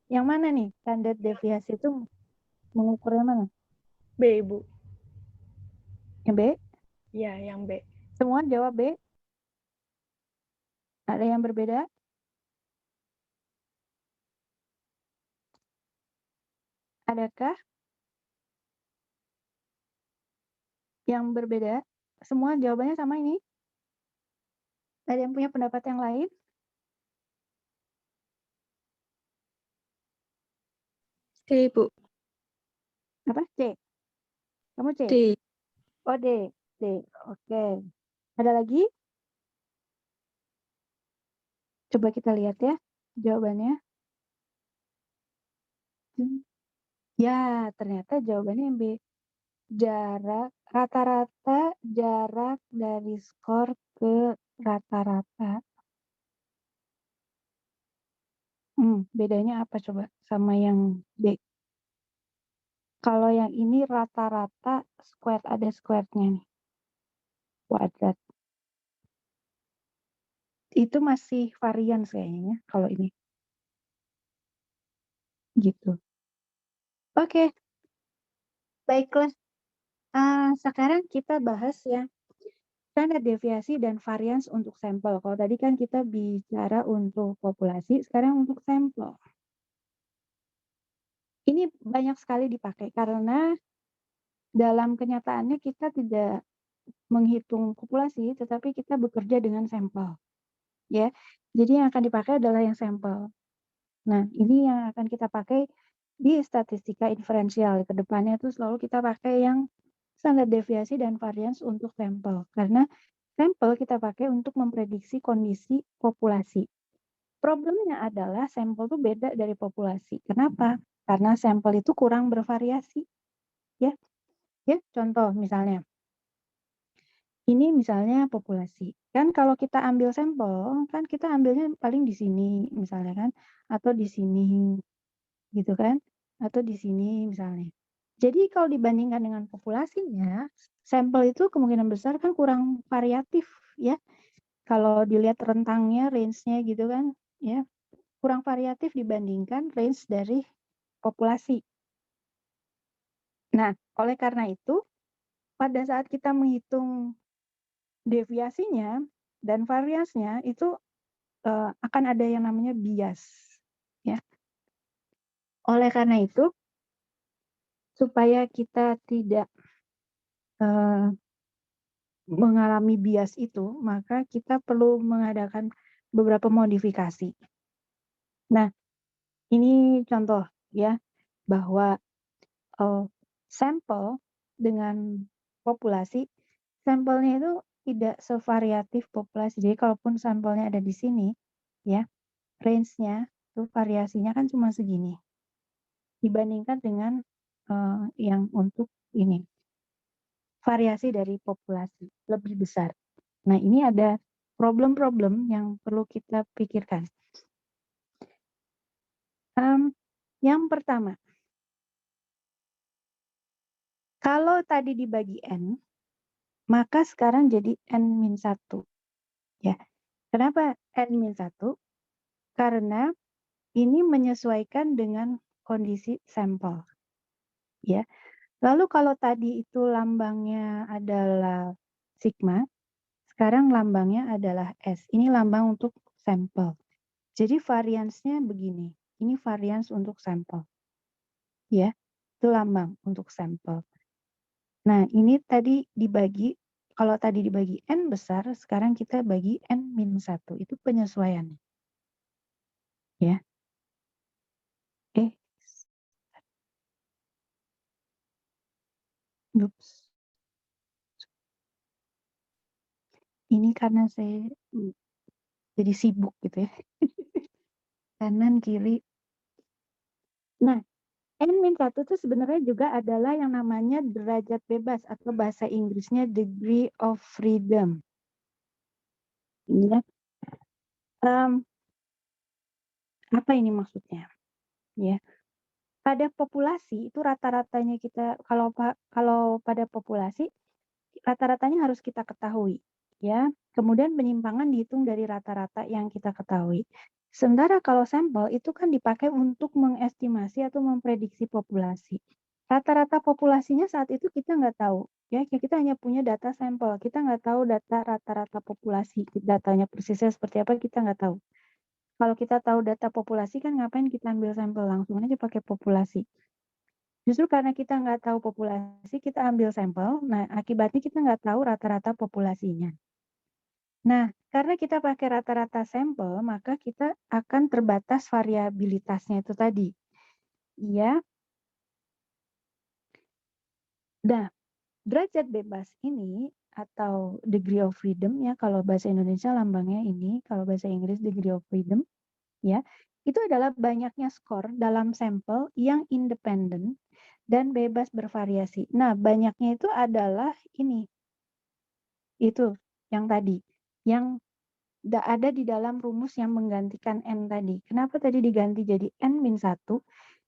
Yang mana nih? Standar deviasi itu mengukurnya mana? B, Bu. Yang B? Ya, yang B. Semua jawab B? Ada yang berbeda? Adakah yang berbeda? Semua jawabannya sama ini? Ada yang punya pendapat yang lain? C, Bu. Apa? C? Kamu C? D. Oh, D. D. Oke. Ada lagi? Coba kita lihat ya jawabannya. Ya, ternyata jawabannya yang B. Jarak, rata-rata jarak dari skor ke rata-rata. Bedanya apa coba sama yang B? Kalau yang ini rata-rata square, ada square-nya nih. Kuadrat. Itu masih varians kayaknya kalau ini. Gitu. Oke. Baiklah. Sekarang kita bahas ya standar deviasi dan varians untuk sampel. Kalau tadi kan kita bicara untuk populasi, sekarang untuk sampel. Ini banyak sekali dipakai karena dalam kenyataannya kita tidak menghitung populasi, tetapi kita bekerja dengan sampel. Ya, jadi yang akan dipakai adalah yang sampel. Nah, ini yang akan kita pakai di statistika inferensial. Ke depannya itu selalu kita pakai yang standar deviasi dan varians untuk sampel. Karena sampel kita pakai untuk memprediksi kondisi populasi. Problemnya adalah sampel itu beda dari populasi. Kenapa? Karena sampel itu kurang bervariasi. Ya, contoh misalnya. Ini misalnya populasi. Kan kalau kita ambil sampel, kan kita ambilnya paling di sini misalnya kan, atau di sini gitu kan, atau di sini misalnya. Jadi kalau dibandingkan dengan populasinya, sampel itu kemungkinan besar kan kurang variatif ya. Kalau dilihat rentangnya, range-nya gitu kan, ya kurang variatif dibandingkan range dari populasi. Nah, oleh karena itu, pada saat kita menghitung deviasinya dan variansnya itu akan ada yang namanya bias, ya. Oleh karena itu, supaya kita tidak mengalami bias itu, maka kita perlu mengadakan beberapa modifikasi. Nah, ini contoh ya bahwa sampel dengan populasi, sampelnya itu tidak sevariatif populasi. Jadi kalaupun sampelnya ada di sini, ya range-nya itu variasinya kan cuma segini. Dibandingkan dengan yang untuk ini. Variasi dari populasi lebih besar. Nah, ini ada problem-problem yang perlu kita pikirkan. Yang pertama, kalau tadi dibagi N, maka sekarang jadi N-1. Ya. Kenapa N-1? Karena ini menyesuaikan dengan kondisi sampel. Ya. Lalu kalau tadi itu lambangnya adalah sigma, sekarang lambangnya adalah S. Ini lambang untuk sampel. Jadi variansnya begini. Ini varians untuk sampel. Ya, itu lambang untuk sampel. Nah, ini tadi dibagi, kalau tadi dibagi N besar, sekarang kita bagi N-1. Itu penyesuaiannya. Ya. Oops. Ini karena saya jadi sibuk gitu ya. Kanan, kiri. Nah, N-1 itu sebenarnya juga adalah yang namanya derajat bebas atau bahasa Inggrisnya degree of freedom. Ya. Apa ini maksudnya? Ya. Pada populasi itu rata-ratanya kita kalau pada populasi rata-ratanya harus kita ketahui, ya. Kemudian penyimpangan dihitung dari rata-rata yang kita ketahui. Sementara kalau sampel itu kan dipakai untuk mengestimasi atau memprediksi populasi. Rata-rata populasinya saat itu kita nggak tahu, ya. Kita hanya punya data sampel, kita nggak tahu data rata-rata populasi, datanya persisnya seperti apa kita nggak tahu. Kalau kita tahu data populasi kan ngapain kita ambil sampel, langsung aja pakai populasi. Justru karena kita nggak tahu populasi, kita ambil sampel, nah akibatnya kita nggak tahu rata-rata populasinya. Nah, karena kita pakai rata-rata sampel, maka kita akan terbatas variabilitasnya itu tadi. Iya. Nah, derajat bebas ini atau degree of freedom ya, kalau bahasa Indonesia lambangnya ini, kalau bahasa Inggris degree of freedom, ya, itu adalah banyaknya skor dalam sampel yang independen dan bebas bervariasi. Nah, banyaknya itu adalah ini, itu yang tadi, yang ada di dalam rumus yang menggantikan N tadi. Kenapa tadi diganti jadi N-1?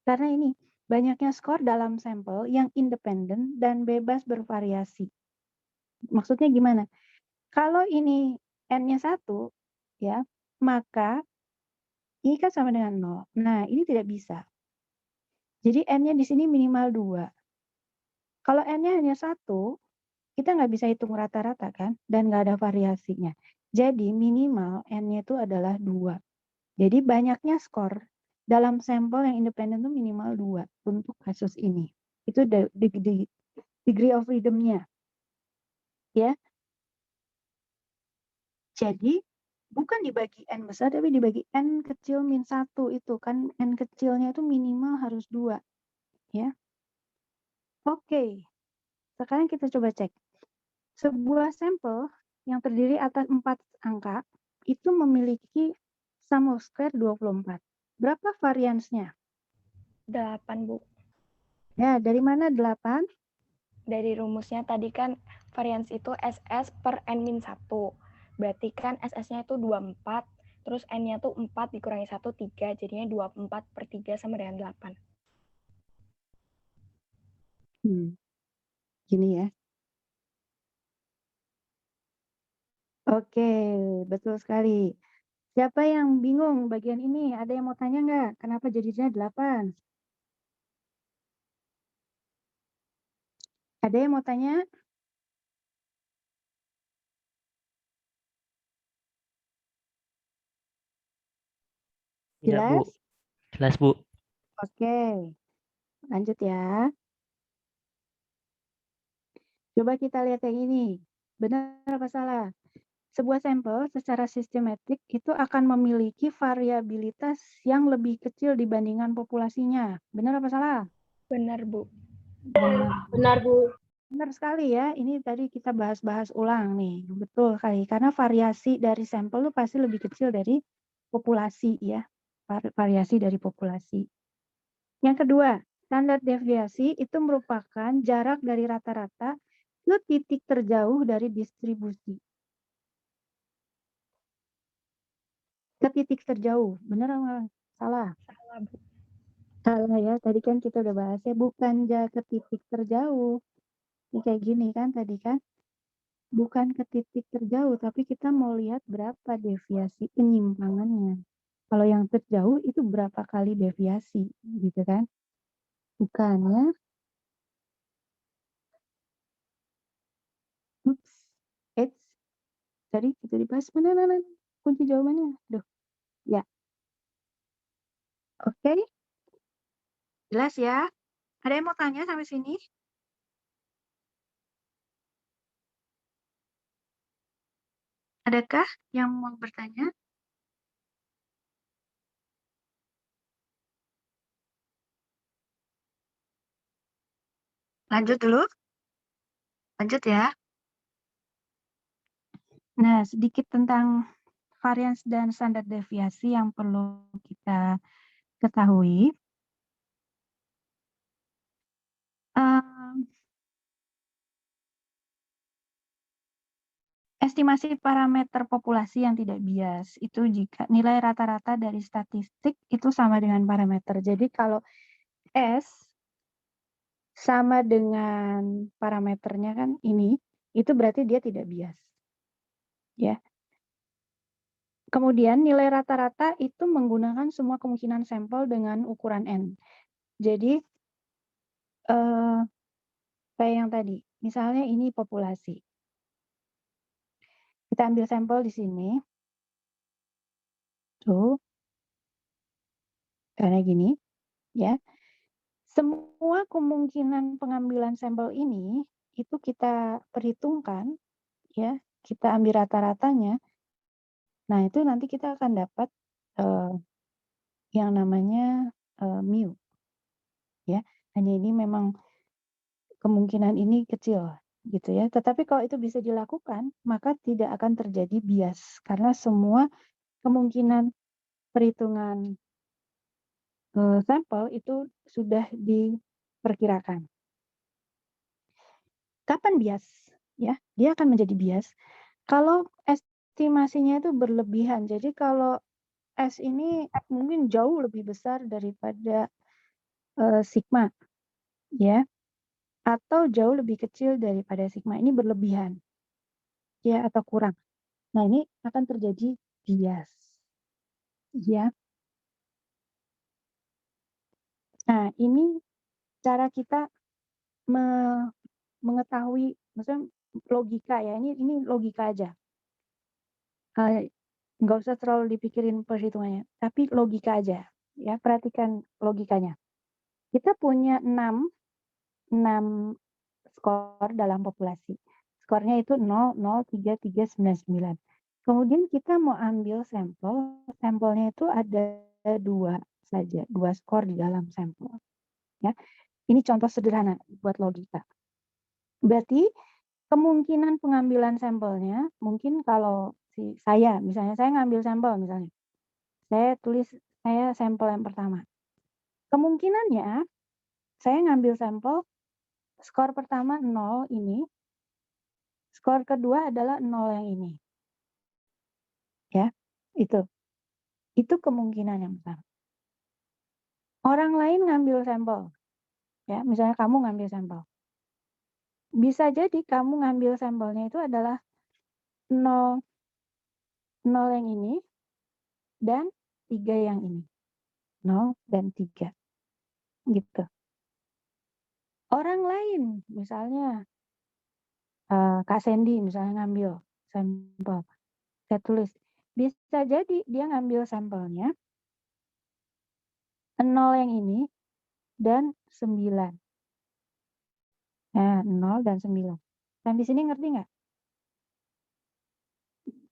Karena ini, banyaknya skor dalam sampel yang independen dan bebas bervariasi. Maksudnya gimana? Kalau ini N-nya 1, ya, maka ini kan sama dengan 0. Nah, ini tidak bisa. Jadi N-nya di sini minimal 2. Kalau N-nya hanya 1, kita nggak bisa hitung rata-rata kan, dan nggak ada variasinya. Jadi minimal N-nya itu adalah 2. Jadi banyaknya skor dalam sampel yang independen itu minimal 2 untuk kasus ini. Itu degree of freedom-nya. Ya. Jadi bukan dibagi N besar, tapi dibagi N kecil min 1 itu. Kan N kecilnya itu minimal harus 2. Ya. Oke. Sekarang kita coba cek. Sebuah sampel yang terdiri atas 4 angka itu memiliki sum of square 24. Berapa variansnya? 8, Bu. Ya, dari mana 8? Dari rumusnya tadi kan varians itu SS per N-1. Berarti kan SS-nya itu 24, terus N-nya tuh 4 dikurangi 1, 3, jadinya 24 per 3 sama dengan 8. Gini ya. Oke, betul sekali. Siapa yang bingung bagian ini? Ada yang mau tanya nggak? Kenapa jadinya 8? Ada yang mau tanya? Tidak, Bu. Jelas? Jelas, Bu. Oke, lanjut ya. Coba kita lihat yang ini. Benar apa salah? Sebuah sampel secara sistematik itu akan memiliki variabilitas yang lebih kecil dibandingkan populasinya. Benar apa salah? Benar, Bu. Benar, Bu. Benar sekali ya. Ini tadi kita bahas-bahas ulang nih. Betul sekali. Karena variasi dari sampel itu pasti lebih kecil dari populasi ya. Variasi dari populasi. Yang kedua, standar deviasi itu merupakan jarak dari rata-rata ke titik terjauh dari distribusi. Ke titik terjauh. Benar apa salah? Salah, Bu. Salah ya. Tadi kan kita udah bahas ya. Bukan ke titik terjauh. Ini kayak gini kan tadi kan. Bukan ke titik terjauh, tapi kita mau lihat berapa deviasi penyimpangannya. Kalau yang terjauh itu berapa kali deviasi, gitu kan? Bukan ya. Ups. Tadi kita dibahas mana kunci jawabannya. Duh. Ya. Oke. Jelas ya? Ada yang mau tanya sampai sini? Adakah yang mau bertanya? Lanjut dulu. Lanjut ya. Nah, sedikit tentang varians dan standar deviasi yang perlu kita ketahui. Estimasi parameter populasi yang tidak bias itu jika nilai rata-rata dari statistik itu sama dengan parameter. Jadi kalau S sama dengan parameternya kan ini, itu berarti dia tidak bias. Ya. Kemudian nilai rata-rata itu menggunakan semua kemungkinan sampel dengan ukuran N. Jadi, kayak yang tadi, misalnya ini populasi. Kita ambil sampel di sini. Tuh. Karena gini, ya. Semua kemungkinan pengambilan sampel ini, itu kita perhitungkan, ya. Kita ambil rata-ratanya. Nah, itu nanti kita akan dapat yang namanya mu. Ya, hanya ini memang kemungkinan ini kecil gitu ya. Tetapi kalau itu bisa dilakukan, maka tidak akan terjadi bias karena semua kemungkinan perhitungan sampel itu sudah diperkirakan. Kapan bias? Ya, dia akan menjadi bias kalau estimasinya itu berlebihan. Jadi kalau S ini mungkin jauh lebih besar daripada sigma, ya, atau jauh lebih kecil daripada sigma. Ini berlebihan, ya, atau kurang. Nah, ini akan terjadi bias, ya. Nah, ini cara kita mengetahui, maksudnya logika ya. Ini logika aja. Nggak usah terlalu dipikirin perhitungannya, tapi logika aja, ya. Perhatikan logikanya. Kita punya 6 skor dalam populasi. Skornya itu 0, 0, 3, 3, 9, 9. Kemudian kita mau ambil sampel, sampelnya itu ada 2 saja, 2 skor di dalam sampel. Ya. Ini contoh sederhana buat logika. Berarti kemungkinan pengambilan sampelnya, mungkin kalau saya, misalnya saya ngambil sampel misalnya. Saya tulis saya sampel yang pertama. Kemungkinannya saya ngambil sampel skor pertama 0 ini, skor kedua adalah 0 yang ini. Ya, itu. Itu kemungkinan yang pertama. Orang lain ngambil sampel. Ya, misalnya kamu ngambil sampel. Bisa jadi kamu ngambil sampelnya itu adalah 0 yang ini dan 3 yang ini. 0 dan 3. Gitu. Orang lain misalnya Kak Sandy misalnya ngambil sampel. Saya tulis, bisa jadi dia ngambil sampelnya 0 yang ini dan 9. Nah, 0 dan 9. Sampai sini ngerti nggak?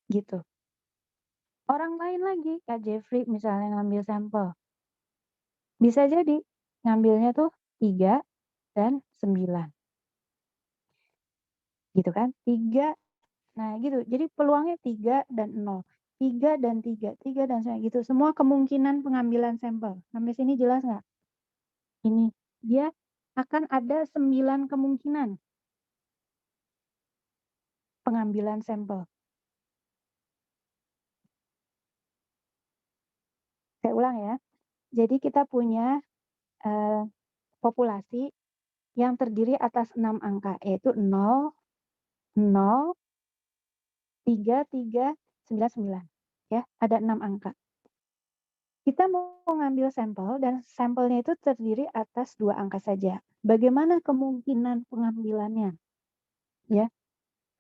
Gitu. Orang lain lagi, Kak Jeffrey misalnya ngambil sampel. Bisa jadi ngambilnya tuh 3 dan 9. Gitu kan? 3, nah gitu. Jadi peluangnya 3 dan 0. 3 dan 3, 3 dan 9 gitu. Semua kemungkinan pengambilan sampel. Sampai sini jelas nggak? Ini, dia akan ada 9 kemungkinan pengambilan sampel. Saya ulang ya. Jadi kita punya populasi yang terdiri atas 6 angka, yaitu 0, 0, 3, 3, 9, 9. Ya, ada 6 angka. Kita mau ngambil sampel dan sampelnya itu terdiri atas 2 angka saja. Bagaimana kemungkinan pengambilannya? Ya.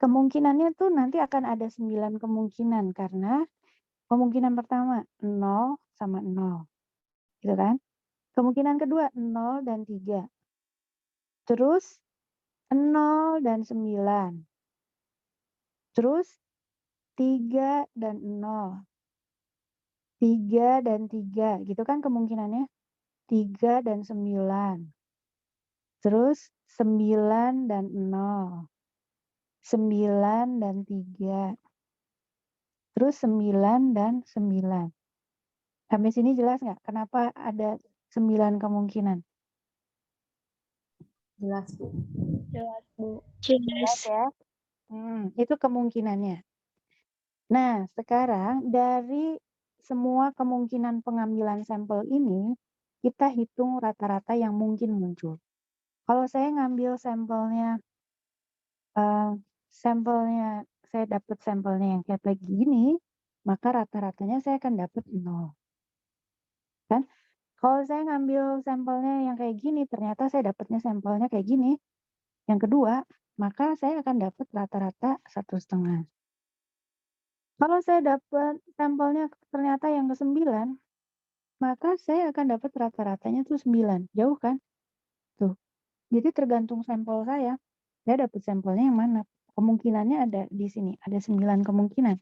Kemungkinannya tuh nanti akan ada 9 kemungkinan karena kemungkinan pertama 0 sama 0. Gitu kan? Kemungkinan kedua 0 dan 3. Terus 0 dan 9. Terus 3 dan 0. 3 dan 3. Gitu kan kemungkinannya? 3 dan 9. Terus 9 dan 0. 9 dan 3. Terus 9 dan 9. Sampai sini jelas nggak? Kenapa ada 9 kemungkinan? Jelas, Bu. Jelas, Bu. Jelas ya? Itu kemungkinannya. Nah, sekarang dari semua kemungkinan pengambilan sampel ini, kita hitung rata-rata yang mungkin muncul. Kalau saya ngambil sampelnya, saya dapat sampelnya yang kayak begini, maka rata-ratanya saya akan dapat 0. Kan? Kalau saya ngambil sampelnya yang kayak gini, ternyata saya dapatnya sampelnya kayak gini. Yang kedua, maka saya akan dapat rata-rata 1,5. Kalau saya dapat sampelnya ternyata yang ke-9, maka saya akan dapat rata-ratanya tuh 9. Jauh kan? Tuh. Jadi tergantung sampel saya dapat sampelnya yang mana. Kemungkinannya ada di sini, ada 9 kemungkinan.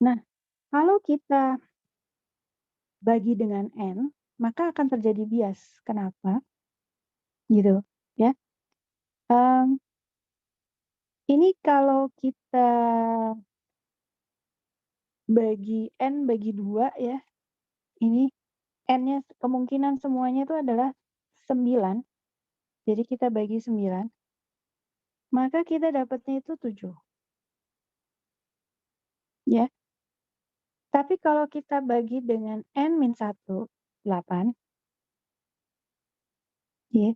Nah, kalau kita bagi dengan N, maka akan terjadi bias. Kenapa? Gitu, ya. Ini kalau kita bagi N bagi 2 ya, ini N-nya kemungkinan semuanya itu adalah 9. Jadi kita bagi 9, maka kita dapatnya itu 7. Ya. Tapi kalau kita bagi dengan N-1, 8. Ya.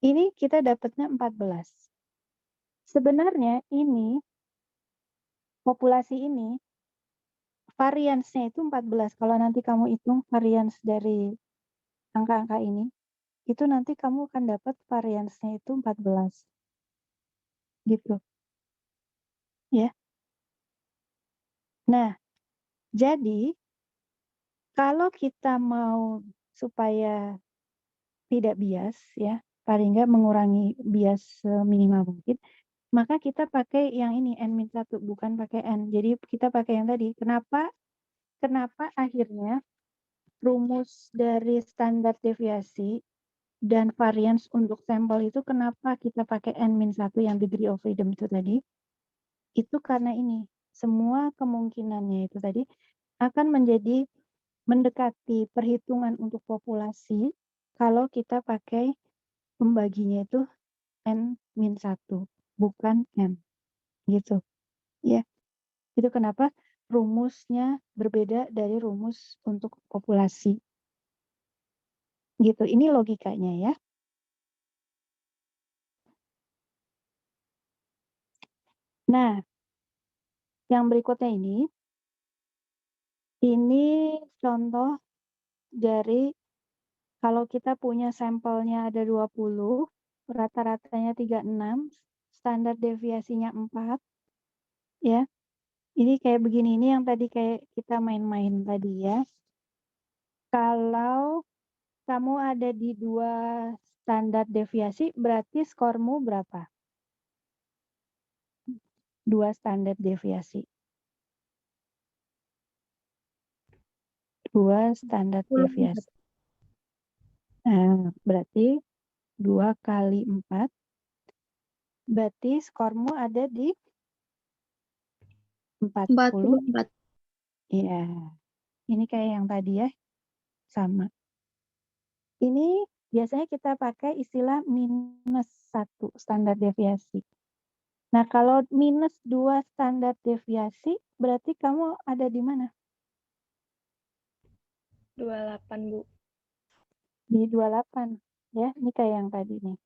Ini kita dapatnya 14. Sebenarnya ini, populasi ini, variansnya itu 14. Kalau nanti kamu hitung varians dari angka-angka ini, itu nanti kamu akan dapat variansnya itu 14. Gitu. Ya. Nah, jadi kalau kita mau supaya tidak bias ya, paling nggak mengurangi bias seminimal mungkin, maka kita pakai yang ini N-1 bukan pakai N. Jadi kita pakai yang tadi. Kenapa akhirnya rumus dari standar deviasi dan varians untuk sampel itu kenapa kita pakai N-1 yang degree of freedom itu tadi? Itu karena ini, semua kemungkinannya itu tadi akan menjadi mendekati perhitungan untuk populasi kalau kita pakai pembaginya itu N-1, bukan N. Gitu. Ya. Itu kenapa rumusnya berbeda dari rumus untuk populasi. Gitu. Ini logikanya ya. Nah, yang berikutnya ini contoh dari kalau kita punya sampelnya ada 20, rata-ratanya 36, standar deviasinya 4, ya. Ini kayak begini, ini yang tadi kayak kita main-main tadi ya. Kalau kamu ada di 2 standar deviasi, berarti skormu berapa? 2 standar deviasi. 2 standar deviasi. Nah, berarti 2 kali 4. Berarti skormu ada di 44. Iya. Ini kayak yang tadi ya. Sama. Ini biasanya kita pakai istilah -1 standar deviasi. Nah, kalau -2 standar deviasi, berarti kamu ada di mana? 28, Bu. Di 28. Ya, ini kayak yang tadi nih.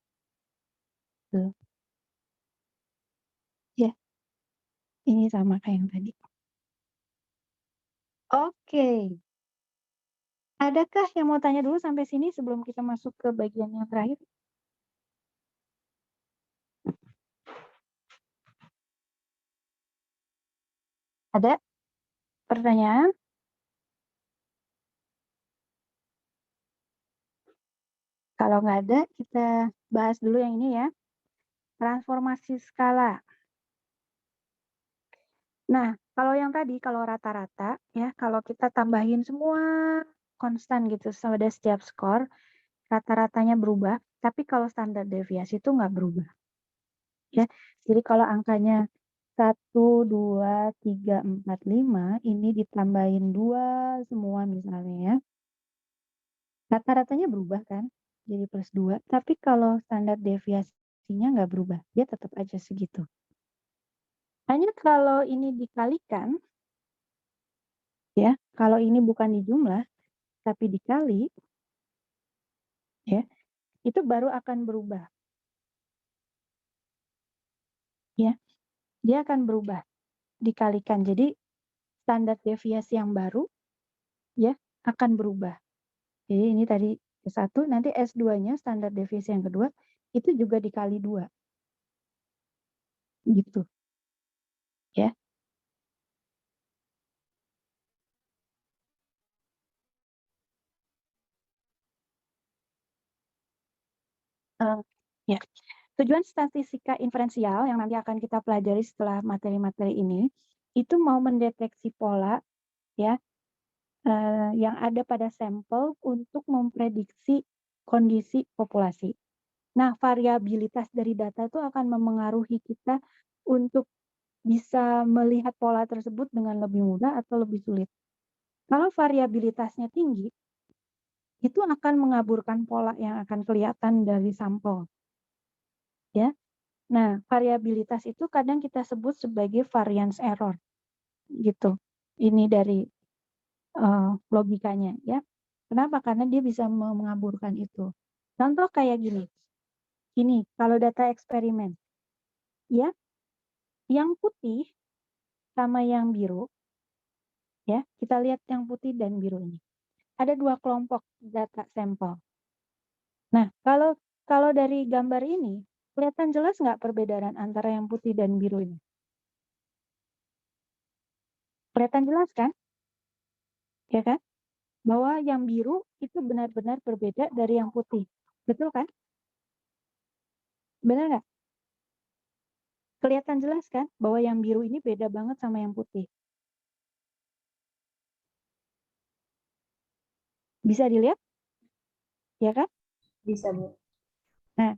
Tuh. Ya. Ini sama kayak yang tadi. Oke. Adakah yang mau tanya dulu sampai sini sebelum kita masuk ke bagian yang terakhir? Ada pertanyaan? Kalau nggak ada, kita bahas dulu yang ini ya. Transformasi skala. Nah, kalau yang tadi, kalau rata-rata, ya, kalau kita tambahin semua konstan gitu pada setiap skor, rata-ratanya berubah, tapi kalau standar deviasi itu nggak berubah. Ya, jadi kalau angkanya 1, 2, 3, 4, 5, ini ditambahin 2 semua misalnya ya. Rata-ratanya berubah kan, jadi plus 2. Tapi kalau standar deviasinya nggak berubah, dia tetap aja segitu. Hanya kalau ini dikalikan, ya, kalau ini bukan dijumlah, tapi dikali, ya, itu baru akan berubah. Ya, dia akan berubah, dikalikan. Jadi standar deviasi yang baru ya akan berubah. Jadi ini tadi S1, nanti S2-nya standar deviasi yang kedua itu juga dikali 2. Gitu. Ya. Ya. Tujuan statistika inferensial yang nanti akan kita pelajari setelah materi-materi ini itu mau mendeteksi pola ya yang ada pada sampel untuk memprediksi kondisi populasi. Nah, variabilitas dari data itu akan memengaruhi kita untuk bisa melihat pola tersebut dengan lebih mudah atau lebih sulit. Kalau variabilitasnya tinggi, itu akan mengaburkan pola yang akan kelihatan dari sampel. Ya. Nah, variabilitas itu kadang kita sebut sebagai variance error. Gitu. Ini dari logikanya ya. Kenapa? Karena dia bisa mengaburkan itu. Contoh kayak gini. Ini kalau data eksperimen. Ya. Yang putih sama yang biru. Ya, kita lihat yang putih dan biru ini. Ada 2 kelompok data sampel. Nah, kalau dari gambar ini kelihatan jelas nggak perbedaan antara yang putih dan biru ini? Kelihatan jelas kan? Ya kan? Bahwa yang biru itu benar-benar berbeda dari yang putih. Betul kan? Benar nggak? Kelihatan jelas kan bahwa yang biru ini beda banget sama yang putih. Bisa dilihat? Ya kan? Bisa, Bu. Nah,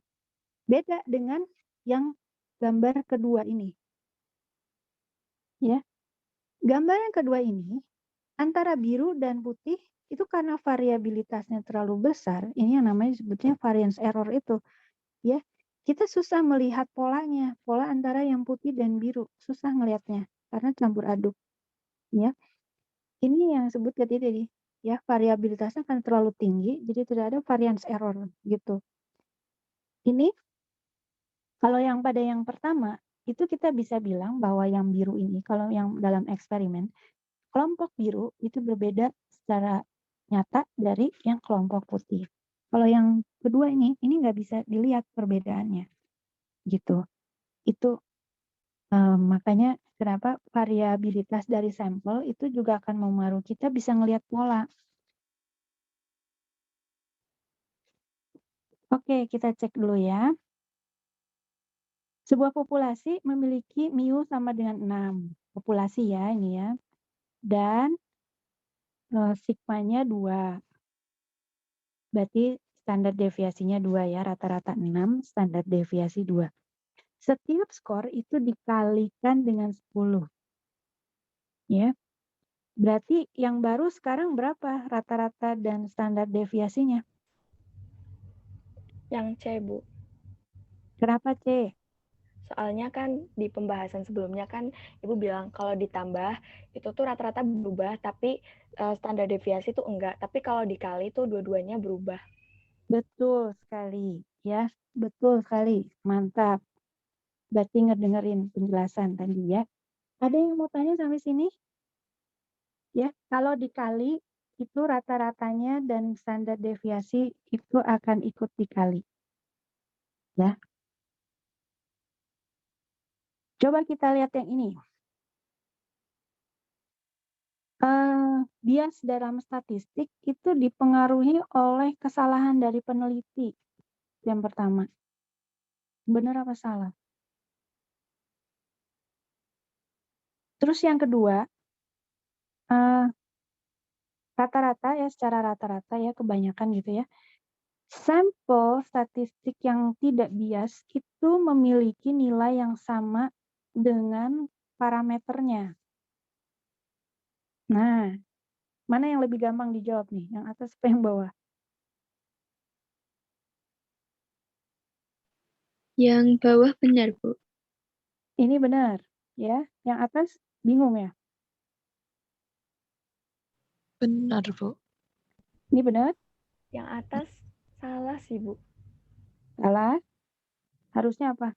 beda dengan yang gambar kedua ini. Ya. Gambar yang kedua ini antara biru dan putih itu karena variabilitasnya terlalu besar, ini yang namanya sebutnya variance error itu. Ya. Kita susah melihat polanya, pola antara yang putih dan biru, susah ngelihatnya karena campur aduk. Ya. Ini yang sebut tadi ya, variabilitasnya akan terlalu tinggi, jadi tidak ada variance error gitu. Ini kalau yang pada yang pertama itu kita bisa bilang bahwa yang biru ini kalau yang dalam eksperimen kelompok biru itu berbeda secara nyata dari yang kelompok putih. Kalau yang kedua ini nggak bisa dilihat perbedaannya, gitu. Itu makanya kenapa variabilitas dari sampel itu juga akan mempengaruhi kita bisa ngelihat pola. Oke, kita cek dulu ya. Sebuah populasi memiliki mu sama dengan 6. Populasi ya ini ya. Dan sigmanya 2. Berarti standar deviasinya 2 ya, rata-rata 6, standar deviasi 2. Setiap skor itu dikalikan dengan 10. Ya. Berarti yang baru sekarang berapa rata-rata dan standar deviasinya? Yang C, Bu. Kenapa C? Soalnya kan di pembahasan sebelumnya kan Ibu bilang kalau ditambah itu tuh rata-rata berubah, tapi standar deviasi tuh enggak. Tapi kalau dikali tuh dua-duanya berubah. Betul sekali, ya. Betul sekali. Mantap. Berarti ngedengerin penjelasan tadi ya. Ada yang mau tanya sampai sini? Ya, kalau dikali itu rata-ratanya dan standar deviasi itu akan ikut dikali. Ya. Coba kita lihat yang ini. Bias dalam statistik itu dipengaruhi oleh kesalahan dari peneliti. Yang pertama. Benar apa salah? Terus yang kedua, rata-rata ya, secara rata-rata ya, kebanyakan gitu ya. Sampel statistik yang tidak bias itu memiliki nilai yang sama dengan parameternya. Nah, mana yang lebih gampang dijawab nih? Yang atas apa yang bawah? Yang bawah benar, Bu. Ini benar, ya. Yang atas bingung ya? Benar, Bu. Ini benar? Yang atas salah sih, Bu. Salah? Harusnya apa?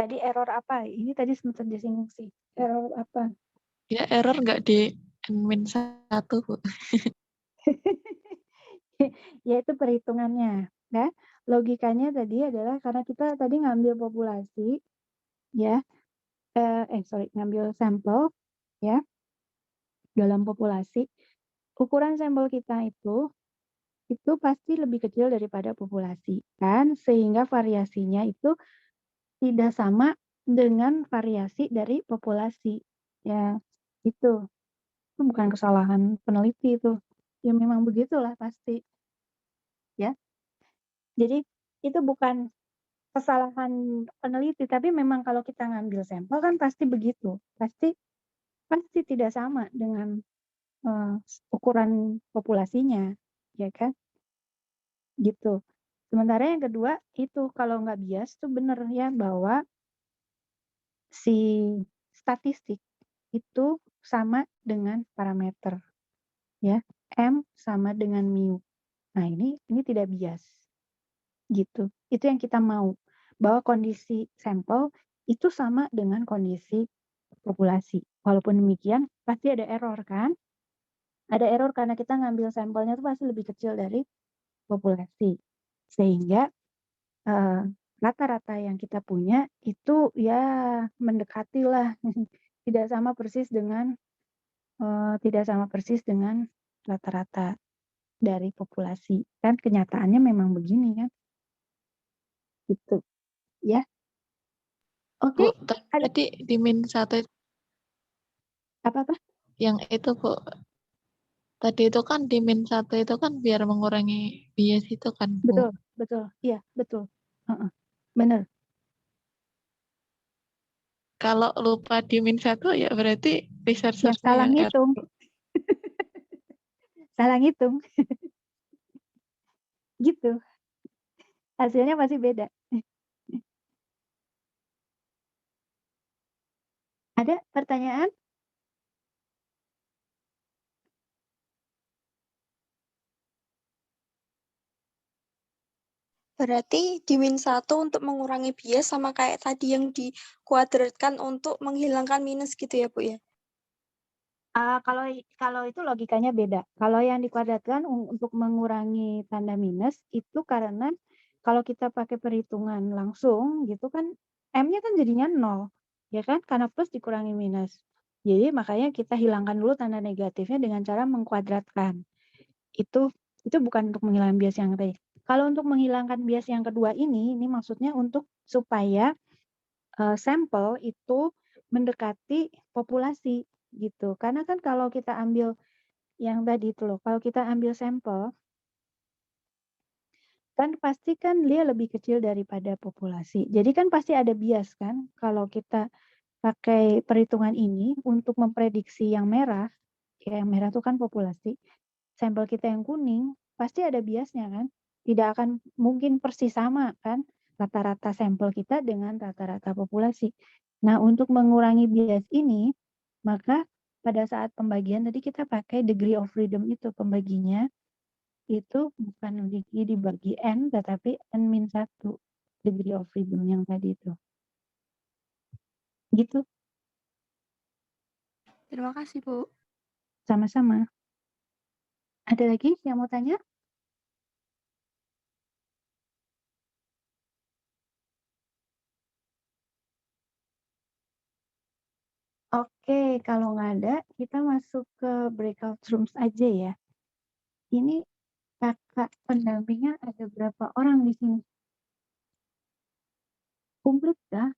Tadi error apa? Ini tadi sempat disinggung sih. Error apa? Ya error nggak di N-1, Bu. Yaitu perhitungannya. Ya, logikanya tadi adalah karena kita tadi ngambil populasi, ya, ngambil sampel, ya, dalam populasi. Ukuran sampel kita itu pasti lebih kecil daripada populasi, kan? Sehingga variasinya itu tidak sama dengan variasi dari populasi, ya. Itu bukan kesalahan peneliti itu. Ya memang begitulah pasti, ya. Jadi itu bukan kesalahan peneliti, tapi memang kalau kita ngambil sampel kan pasti begitu. Pasti tidak sama dengan ukuran populasinya, ya kan? Gitu. Sementara yang kedua itu kalau nggak bias tuh bener ya bahwa si statistik itu sama dengan parameter, ya. M sama dengan mu. Nah, ini tidak bias. Gitu. Itu yang kita mau. Bahwa kondisi sampel itu sama dengan kondisi populasi. Walaupun demikian, pasti ada error kan? Ada error karena kita ngambil sampelnya itu pasti lebih kecil dari populasi. Sehingga rata-rata yang kita punya itu ya mendekati lah. Tidak sama persis dengan rata-rata dari populasi. Kan kenyataannya memang begini kan. Gitu. Ya. Oke. Bu, tadi di -1 Apa-apa? yang itu, Bu. Tadi itu kan di -1 itu kan biar mengurangi bias itu kan, Bu. Betul. Iya, betul. Benar. Kalau lupa di -1 ya berarti Ya, researcher-nya salah yang ngitung. error. Salah ngitung. Gitu. Hasilnya masih beda. Ada pertanyaan? Berarti di -1 untuk mengurangi bias sama kayak tadi yang dikuadratkan untuk menghilangkan minus gitu ya, Bu ya? Kalau itu logikanya beda. Kalau yang dikuadratkan untuk mengurangi tanda minus itu karena kalau kita pakai perhitungan langsung gitu kan M-nya kan jadinya 0, ya kan? Karena plus dikurangi minus. Jadi makanya kita hilangkan dulu tanda negatifnya dengan cara mengkuadratkan. Itu bukan untuk menghilangkan bias yang tadi. Kalau untuk menghilangkan bias yang kedua ini maksudnya untuk supaya sampel itu mendekati populasi gitu. Karena kan kalau kita ambil yang tadi itu loh, kalau kita ambil sampel kan pasti kan dia lebih kecil daripada populasi. Jadi kan pasti ada bias kan kalau kita pakai perhitungan ini untuk memprediksi yang merah, ya yang merah itu kan populasi. Sampel kita yang kuning pasti ada biasnya kan. Tidak akan mungkin persis sama kan rata-rata sampel kita dengan rata-rata populasi. Nah, untuk mengurangi bias ini, maka pada saat pembagian tadi kita pakai degree of freedom itu pembaginya itu bukan dibagi N tetapi N-1 degree of freedom yang tadi itu. Gitu. Terima kasih, Bu. Sama-sama. Ada lagi yang mau tanya? Oke, kalau nggak ada, kita masuk ke breakout rooms aja ya. Ini kakak pendampingnya ada berapa orang di sini? Komplit kah?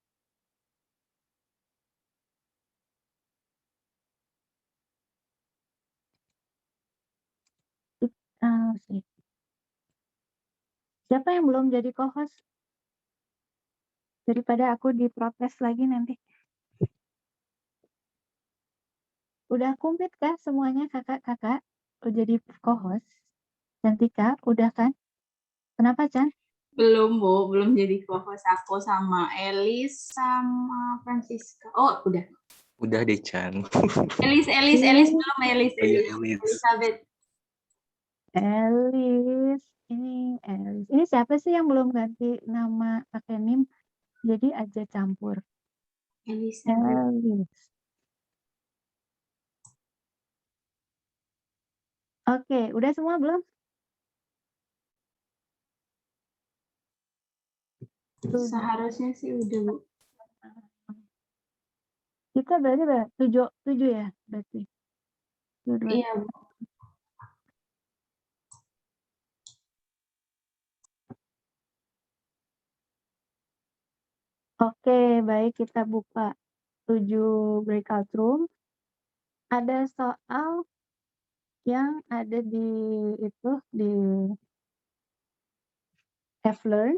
Siapa yang belum jadi co-host? Daripada aku diprotes lagi nanti. Udah komplit kah semuanya kakak-kakak? Udah jadi co-host? Cantika, udah kan? Kenapa, Chan? Belum, Bu. Belum jadi co-host aku sama Elis sama Francisca. Oh, udah. Udah deh, Chan. Elis belum, Elis. Oh iya, Elis. Elizabeth. Elis. Ini Elis. Ini siapa sih yang belum ganti nama pakai NIM jadi aja campur. Elizabeth. Elis. Oke, udah semua belum? Seharusnya sih udah, Bu. Kita berarti berapa? 7 ya berarti. 7, 2. Iya, Bu. Oke, baik, kita buka 7 breakout room. Ada soal yang ada di itu di Have-Learn.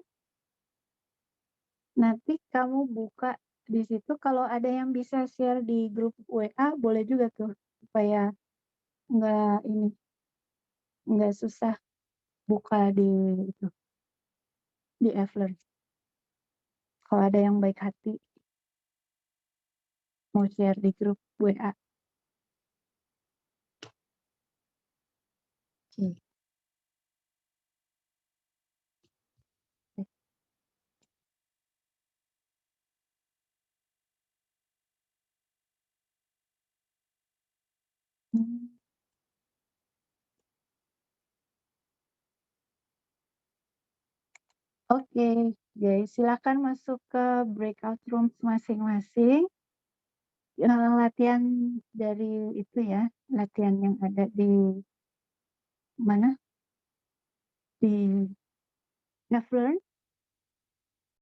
Nanti kamu buka di situ, kalau ada yang bisa share di grup WA boleh juga tuh, supaya nggak susah buka di itu di Have-Learn. Kalau ada yang baik hati mau share di grup WA. Oke. Hmm. Oke, guys, silakan masuk ke breakout rooms masing-masing. Latihan dari itu ya, latihan yang ada di mana? Di Have-Learn.